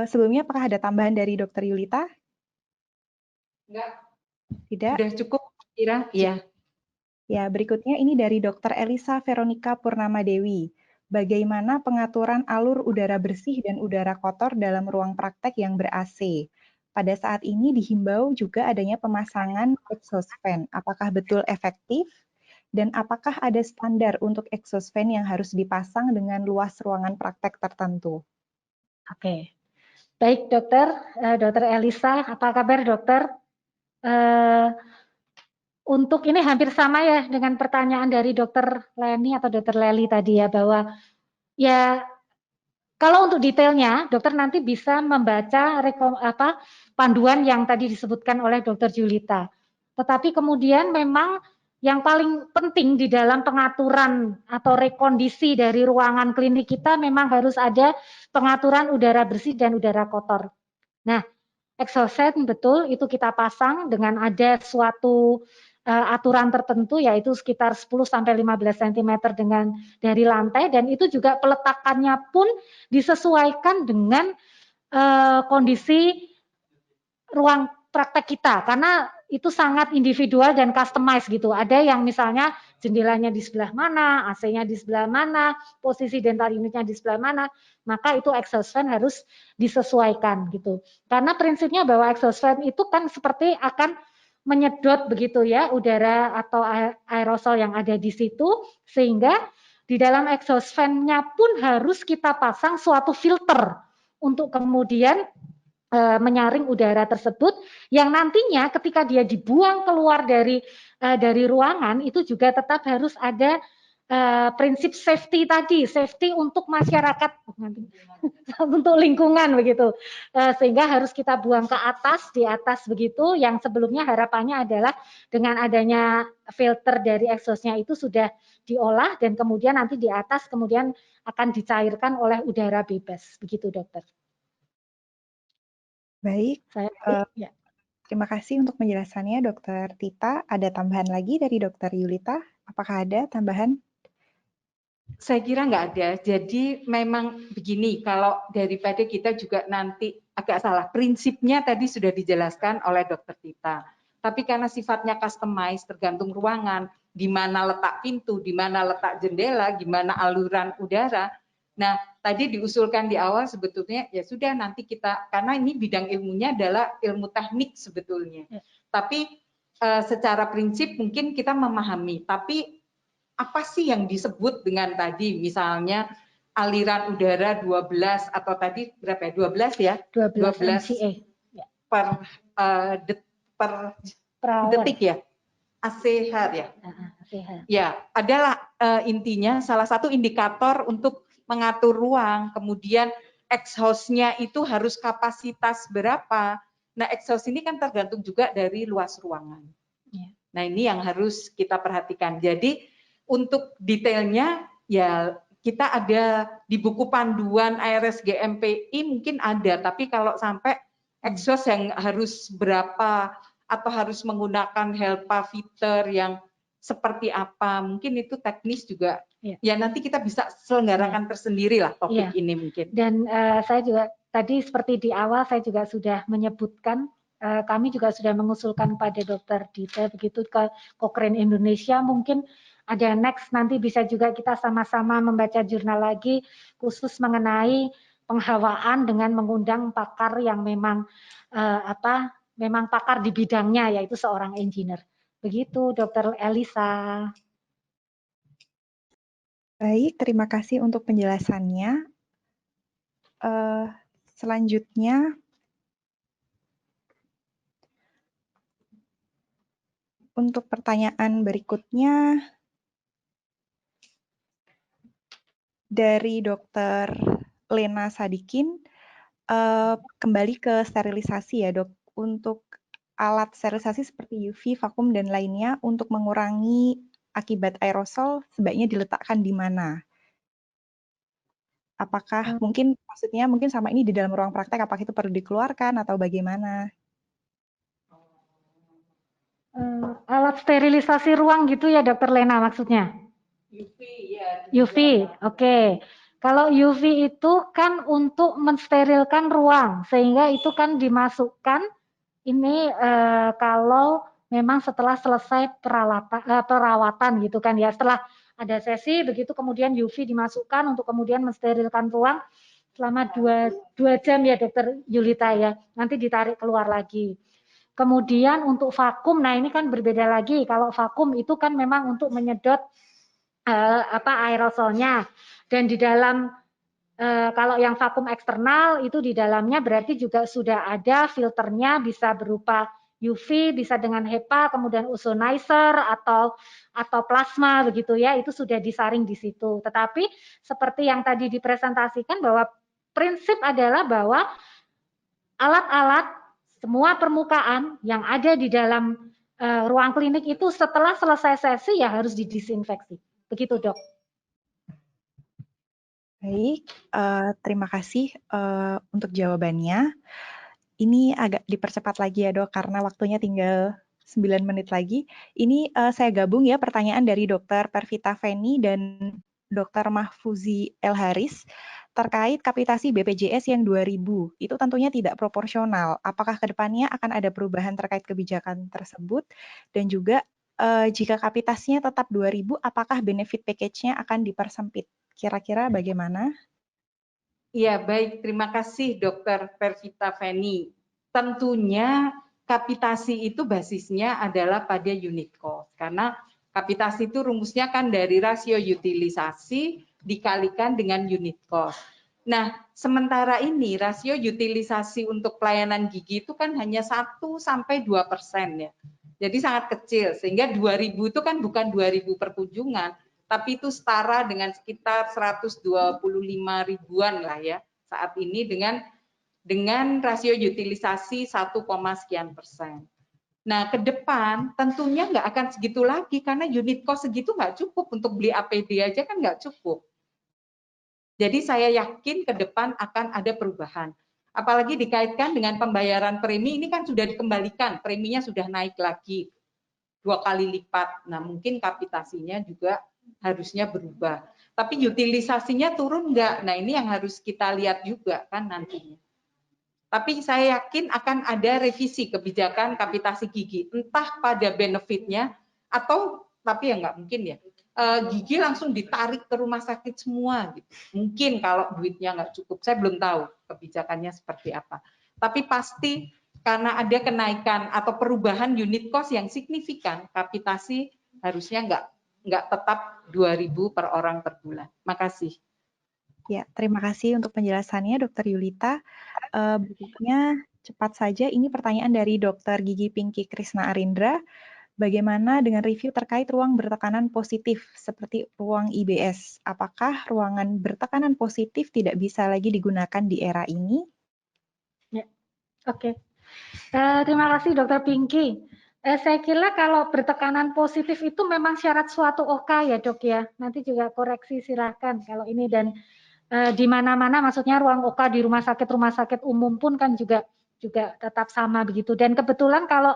sebelumnya apakah ada tambahan dari Dokter Yulita? Enggak. Tidak? Sudah cukup kira? Iya. Ya, berikutnya ini dari Dokter Elisa Veronica Purnama Dewi. Bagaimana pengaturan alur udara bersih dan udara kotor dalam ruang praktek yang ber-AC? Pada saat ini dihimbau juga adanya pemasangan exhaust fan. Apakah betul efektif? Dan apakah ada standar untuk exhaust fan yang harus dipasang dengan luas ruangan praktek tertentu? Oke, baik dokter, dokter Elisa, apa kabar dokter? Untuk ini hampir sama ya dengan pertanyaan dari dokter Leni atau dokter Leli tadi ya, bahwa ya kalau untuk detailnya dokter nanti bisa membaca panduan yang tadi disebutkan oleh dokter Julita. Tetapi kemudian memang yang paling penting di dalam pengaturan atau rekondisi dari ruangan klinik kita memang harus ada pengaturan udara bersih dan udara kotor. Nah, exhaust fan betul itu kita pasang dengan ada suatu aturan tertentu, yaitu sekitar 10 sampai 15 cm dari lantai, dan itu juga peletakannya pun disesuaikan dengan kondisi ruang praktek kita, karena itu sangat individual dan customized gitu. Ada yang misalnya jendelanya di sebelah mana, AC-nya di sebelah mana, posisi dental unitnya di sebelah mana, maka itu exhaust fan harus disesuaikan gitu. Karena prinsipnya bahwa exhaust fan itu kan seperti akan menyedot begitu ya udara atau aerosol yang ada di situ, sehingga di dalam exhaust fan-nya pun harus kita pasang suatu filter untuk kemudian menyaring udara tersebut, yang nantinya ketika dia dibuang keluar dari ruangan itu juga tetap harus ada prinsip safety tadi, safety untuk masyarakat, untuk lingkungan begitu, sehingga harus kita buang ke atas, di atas begitu, yang sebelumnya harapannya adalah dengan adanya filter dari exhaust-nya itu sudah diolah dan kemudian nanti di atas kemudian akan dicairkan oleh udara bebas, begitu dokter. Baik, Ya. Terima kasih untuk penjelasannya Dokter Tita. Ada tambahan lagi dari Dokter Yulita? Apakah ada tambahan? Saya kira nggak ada. Jadi memang begini, kalau daripada kita juga nanti agak salah, prinsipnya tadi sudah dijelaskan oleh Dokter Tita. Tapi karena sifatnya customized, tergantung ruangan, di mana letak pintu, di mana letak jendela, gimana aluran udara. Nah, tadi diusulkan di awal sebetulnya ya sudah nanti kita, karena ini bidang ilmunya adalah ilmu teknik sebetulnya. Tapi secara prinsip mungkin kita memahami, tapi apa sih yang disebut dengan tadi misalnya aliran udara 12 atau tadi berapa ya? 12 ya? 12 MCA per detik ya? ACH ya? Ya, adalah intinya salah satu indikator untuk mengatur ruang, kemudian exhaust-nya itu harus kapasitas berapa. Nah, exhaust ini kan tergantung juga dari luas ruangan. Nah, ini yang harus kita perhatikan. Jadi untuk detailnya ya kita ada di buku panduan ARSG MPI mungkin ada, tapi kalau sampai exhaust yang harus berapa atau harus menggunakan HELPA filter yang seperti apa, mungkin itu teknis juga. Ya nanti kita bisa selenggarakan tersendiri lah topik ini mungkin. Dan saya juga tadi seperti di awal saya juga sudah menyebutkan, kami juga sudah mengusulkan pada Dokter Dita begitu ke Cochrane Indonesia, mungkin ada next nanti bisa juga kita sama-sama membaca jurnal lagi khusus mengenai penghawaan dengan mengundang pakar yang memang memang pakar di bidangnya, yaitu seorang engineer. Begitu Dokter Elisa. Baik, terima kasih untuk penjelasannya. Selanjutnya, untuk pertanyaan berikutnya dari Dokter Lena Sadikin, kembali ke sterilisasi ya dok. Untuk alat sterilisasi seperti UV, vakum, dan lainnya untuk mengurangi akibat aerosol sebaiknya diletakkan di mana? Apakah mungkin maksudnya mungkin sama ini di dalam ruang praktek, apakah itu perlu dikeluarkan atau bagaimana? Alat sterilisasi ruang gitu ya Dokter Lena maksudnya? UV ya. UV, oke. Kalau UV itu kan untuk mensterilkan ruang, sehingga itu kan dimasukkan ini kalau memang setelah selesai perawatan gitu kan ya, setelah ada sesi begitu kemudian UV dimasukkan untuk kemudian mensterilkan ruang selama 2 jam ya Dokter Yulita ya, nanti ditarik keluar lagi. Kemudian untuk vakum, nah ini kan berbeda lagi. Kalau vakum itu kan memang untuk menyedot aerosolnya. Dan di dalam kalau yang vakum eksternal itu di dalamnya berarti juga sudah ada filternya, bisa berupa UV, bisa dengan HEPA, kemudian ozonizer atau plasma begitu ya, itu sudah disaring di situ. Tetapi seperti yang tadi dipresentasikan bahwa prinsip adalah bahwa alat-alat semua permukaan yang ada di dalam ruang klinik itu setelah selesai sesi ya harus didisinfeksi. Begitu, Dok. Baik, terima kasih untuk jawabannya. Ini agak dipercepat lagi ya Dok, karena waktunya tinggal 9 menit lagi. Ini saya gabung ya pertanyaan dari Dr. Pervita Feni dan Dr. Mahfuzi El Haris terkait kapitasi BPJS yang 2000. Itu tentunya tidak proporsional. Apakah ke depannya akan ada perubahan terkait kebijakan tersebut? Dan juga jika kapitasinya tetap 2000, apakah benefit package-nya akan dipersempit? Kira-kira bagaimana? Iya, baik. Terima kasih Dr. Pervita Feni. Tentunya kapitasi itu basisnya adalah pada unit cost. Karena kapitasi itu rumusnya kan dari rasio utilisasi dikalikan dengan unit cost. Nah, sementara ini rasio utilisasi untuk pelayanan gigi itu kan hanya 1-2% ya. Jadi sangat kecil, sehingga 2000 itu kan bukan 2000 per kunjungan, tapi itu setara dengan sekitar 125 ribuan lah ya saat ini dengan rasio utilisasi 1, sekian persen. Nah, ke depan tentunya nggak akan segitu lagi karena unit cost segitu nggak cukup untuk beli APD aja kan nggak cukup. Jadi saya yakin ke depan akan ada perubahan. Apalagi dikaitkan dengan pembayaran premi, ini kan sudah dikembalikan, preminya sudah naik lagi 2 kali lipat. Nah, mungkin kapitasinya juga harusnya berubah. Tapi utilisasinya turun enggak? Nah, ini yang harus kita lihat juga kan nantinya. Tapi saya yakin akan ada revisi kebijakan kapitasi gigi, entah pada benefitnya atau tapi ya nggak mungkin ya. Gigi langsung ditarik ke rumah sakit semua gitu. Mungkin kalau duitnya nggak cukup, saya belum tahu kebijakannya seperti apa. Tapi pasti karena ada kenaikan atau perubahan unit cost yang signifikan, kapitasi harusnya nggak tetap 2.000 per orang per bulan. Makasih. Ya, terima kasih untuk penjelasannya, Dr. Yulita. Berikutnya, cepat saja, ini pertanyaan dari Dr. Gigi Pinky Krisna Arindra. Bagaimana dengan review terkait ruang bertekanan positif seperti ruang IBS? Apakah ruangan bertekanan positif tidak bisa lagi digunakan di era ini? Ya, oke. Terima kasih Dr. Pinky. Saya kira kalau bertekanan positif itu memang syarat suatu OK ya Dok ya. Nanti juga koreksi silahkan kalau ini dan di mana-mana maksudnya ruang OK di rumah sakit umum pun kan juga tetap sama begitu. Dan kebetulan kalau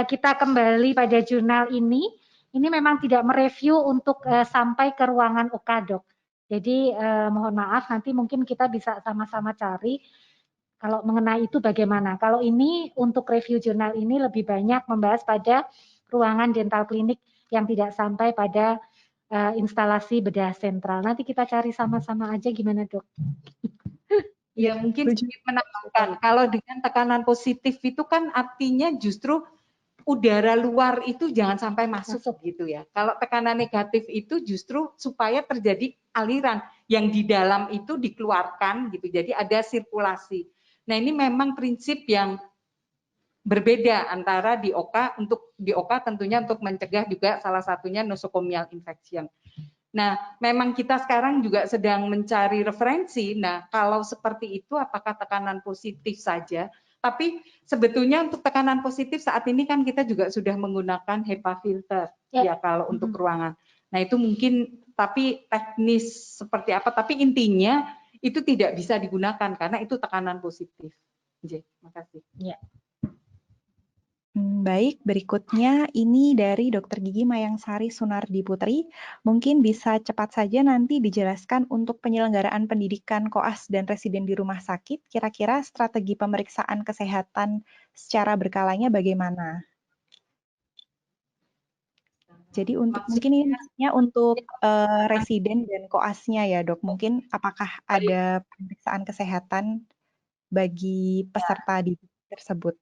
kita kembali pada jurnal ini memang tidak mereview untuk sampai ke ruangan OK Dok. Jadi mohon maaf nanti mungkin kita bisa sama-sama cari kalau mengenai itu bagaimana. Kalau ini untuk review jurnal ini lebih banyak membahas pada ruangan dental klinik yang tidak sampai pada instalasi bedah sentral. Nanti kita cari sama-sama aja gimana Dok? Ya mungkin sedikit menambahkan, kalau dengan tekanan positif itu kan artinya justru udara luar itu jangan sampai masuk gitu ya. Kalau tekanan negatif itu justru supaya terjadi aliran yang di dalam itu dikeluarkan gitu. Jadi ada sirkulasi. Nah, ini memang prinsip yang berbeda antara di OK tentunya untuk mencegah juga salah satunya nosocomial infection. Nah, memang kita sekarang juga sedang mencari referensi. Nah, kalau seperti itu apakah tekanan positif saja? Tapi sebetulnya untuk tekanan positif saat ini kan kita juga sudah menggunakan HEPA filter ya kalau untuk ruangan. Nah, itu mungkin tapi teknis seperti apa, tapi intinya itu tidak bisa digunakan karena itu tekanan positif. Terima kasih. Ya. Baik, berikutnya ini dari Dr. Gigi Mayangsari Sunardi Putri. Mungkin bisa cepat saja nanti dijelaskan untuk penyelenggaraan pendidikan koas dan residen di rumah sakit, kira-kira strategi pemeriksaan kesehatan secara berkalanya bagaimana? Jadi mungkin ini maksudnya untuk residen dan koasnya ya Dok, mungkin apakah ada pemeriksaan kesehatan bagi peserta didik tersebut?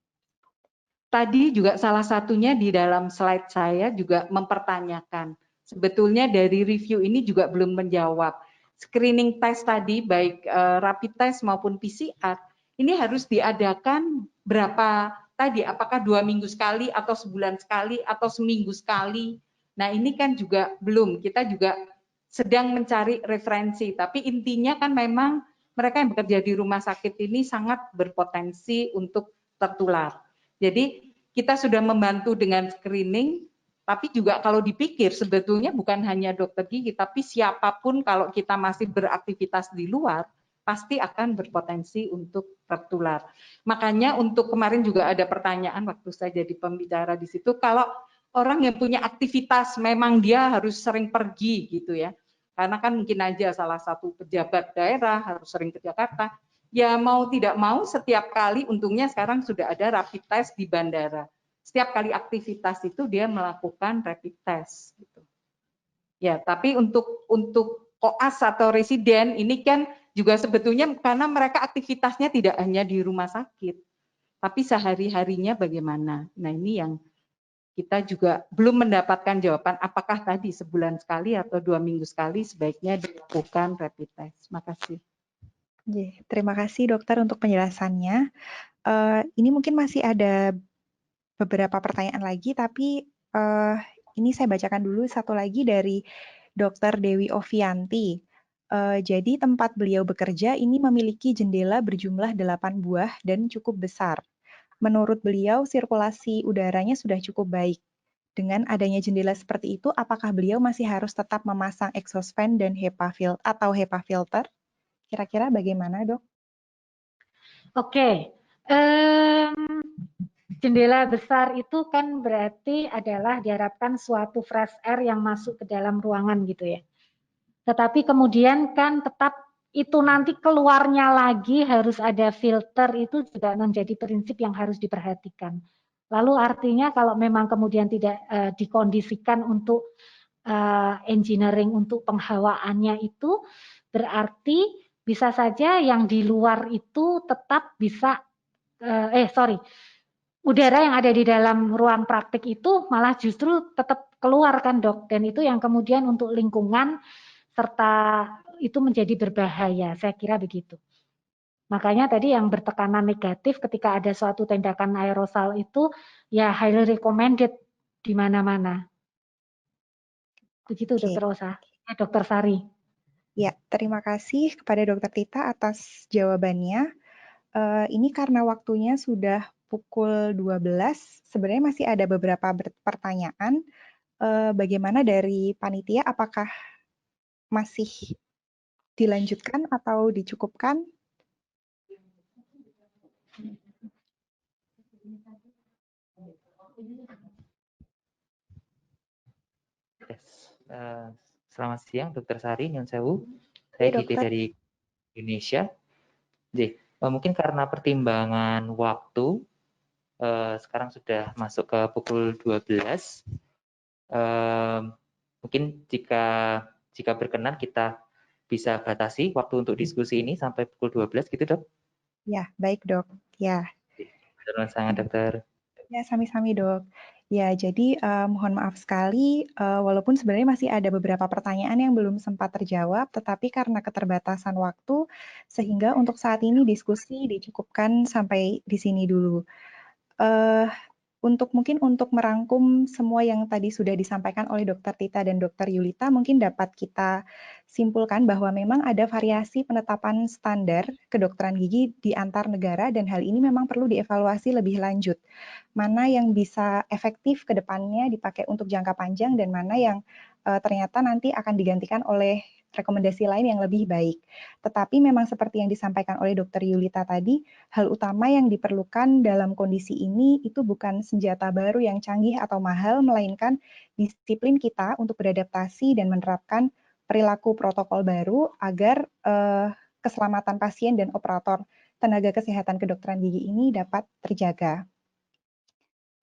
tadi juga salah satunya di dalam slide saya juga mempertanyakan. Sebetulnya dari review ini juga belum menjawab. Screening test tadi baik rapid test maupun PCR ini harus diadakan berapa tadi? Apakah 2 minggu sekali atau sebulan sekali atau seminggu sekali? Nah ini kan juga belum. Kita juga sedang mencari referensi. Tapi intinya kan memang mereka yang bekerja di rumah sakit ini sangat berpotensi untuk tertular. Jadi kita sudah membantu dengan screening. Tapi juga kalau dipikir sebetulnya bukan hanya dokter gigi, tapi siapapun kalau kita masih beraktivitas di luar, pasti akan berpotensi untuk tertular. Makanya untuk kemarin juga ada pertanyaan waktu saya jadi pembicara di situ, kalau orang yang punya aktivitas memang dia harus sering pergi gitu ya, karena kan mungkin aja salah satu pejabat daerah harus sering ke Jakarta, ya mau tidak mau setiap kali untungnya sekarang sudah ada rapid test di bandara. Setiap kali aktivitas itu dia melakukan rapid test gitu. Ya, tapi untuk koas atau residen ini kan juga sebetulnya karena mereka aktivitasnya tidak hanya di rumah sakit, tapi sehari-harinya bagaimana. Nah, ini yang kita juga belum mendapatkan jawaban apakah tadi sebulan sekali atau 2 minggu sekali sebaiknya dilakukan rapid test. Makasih. Terima kasih dokter untuk penjelasannya. Ini mungkin masih ada beberapa pertanyaan lagi, tapi ini saya bacakan dulu satu lagi dari Dr. Dewi Ovianti. Jadi tempat beliau bekerja ini memiliki jendela berjumlah 8 buah dan cukup besar. Menurut beliau, sirkulasi udaranya sudah cukup baik. Dengan adanya jendela seperti itu, apakah beliau masih harus tetap memasang exhaust fan dan HEPA filter? Kira-kira bagaimana, Dok? Oke. Jendela besar itu kan berarti adalah diharapkan suatu fresh air yang masuk ke dalam ruangan gitu ya. Tetapi kemudian kan tetap itu nanti keluarnya lagi harus ada filter, itu juga menjadi prinsip yang harus diperhatikan. Lalu artinya kalau memang kemudian tidak dikondisikan untuk engineering untuk penghawaannya itu, berarti bisa saja yang di luar itu tetap bisa udara yang ada di dalam ruang praktik itu malah justru tetap keluar kan dok, dan itu yang kemudian untuk lingkungan serta itu menjadi berbahaya, saya kira begitu. Makanya tadi yang bertekanan negatif ketika ada suatu tindakan aerosol itu ya highly recommended di mana-mana. Begitu Dokter Osa, Dokter Sari. Ya, terima kasih kepada Dokter Tita atas jawabannya. Ini karena waktunya sudah pukul 12, sebenarnya masih ada beberapa pertanyaan. Bagaimana dari panitia, apakah masih dilanjutkan atau dicukupkan? Selamat siang, Dokter Sari, Nyun Sewu. Saya Diki dari Indonesia. Jadi, mungkin karena pertimbangan waktu, sekarang sudah masuk ke pukul 12. Mungkin jika berkenan kita bisa batasi waktu untuk diskusi ini sampai pukul 12 gitu, Dok? Ya, baik, Dok. Ya. Terima kasih, Dokter. Ya, sami-sami, Dok. Ya, jadi mohon maaf sekali, walaupun sebenarnya masih ada beberapa pertanyaan yang belum sempat terjawab, tetapi karena keterbatasan waktu, sehingga untuk saat ini diskusi dicukupkan sampai di sini dulu. Mungkin untuk merangkum semua yang tadi sudah disampaikan oleh Dr. Tita dan Dr. Yulita, mungkin dapat kita simpulkan bahwa memang ada variasi penetapan standar kedokteran gigi di antar negara, dan hal ini memang perlu dievaluasi lebih lanjut. Mana yang bisa efektif ke depannya dipakai untuk jangka panjang, dan mana yang ternyata nanti akan digantikan oleh rekomendasi lain yang lebih baik. Tetapi memang seperti yang disampaikan oleh Dr. Yulita tadi, hal utama yang diperlukan dalam kondisi ini itu bukan senjata baru yang canggih atau mahal, melainkan disiplin kita untuk beradaptasi dan menerapkan perilaku protokol baru agar keselamatan pasien dan operator tenaga kesehatan kedokteran gigi ini dapat terjaga.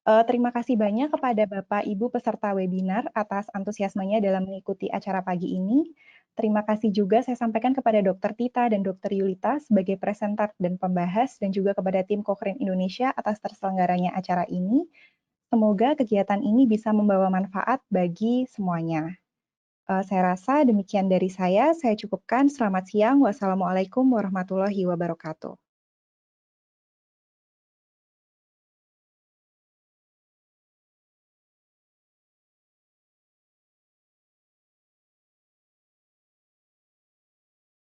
Terima kasih banyak kepada Bapak Ibu peserta webinar atas antusiasmenya dalam mengikuti acara pagi ini. Terima kasih juga saya sampaikan kepada Dr. Tita dan Dr. Yulita sebagai presenter dan pembahas, dan juga kepada tim Cochrane Indonesia atas terselenggaranya acara ini. Semoga kegiatan ini bisa membawa manfaat bagi semuanya. Saya rasa demikian dari saya cukupkan. Selamat siang. Wassalamualaikum warahmatullahi wabarakatuh.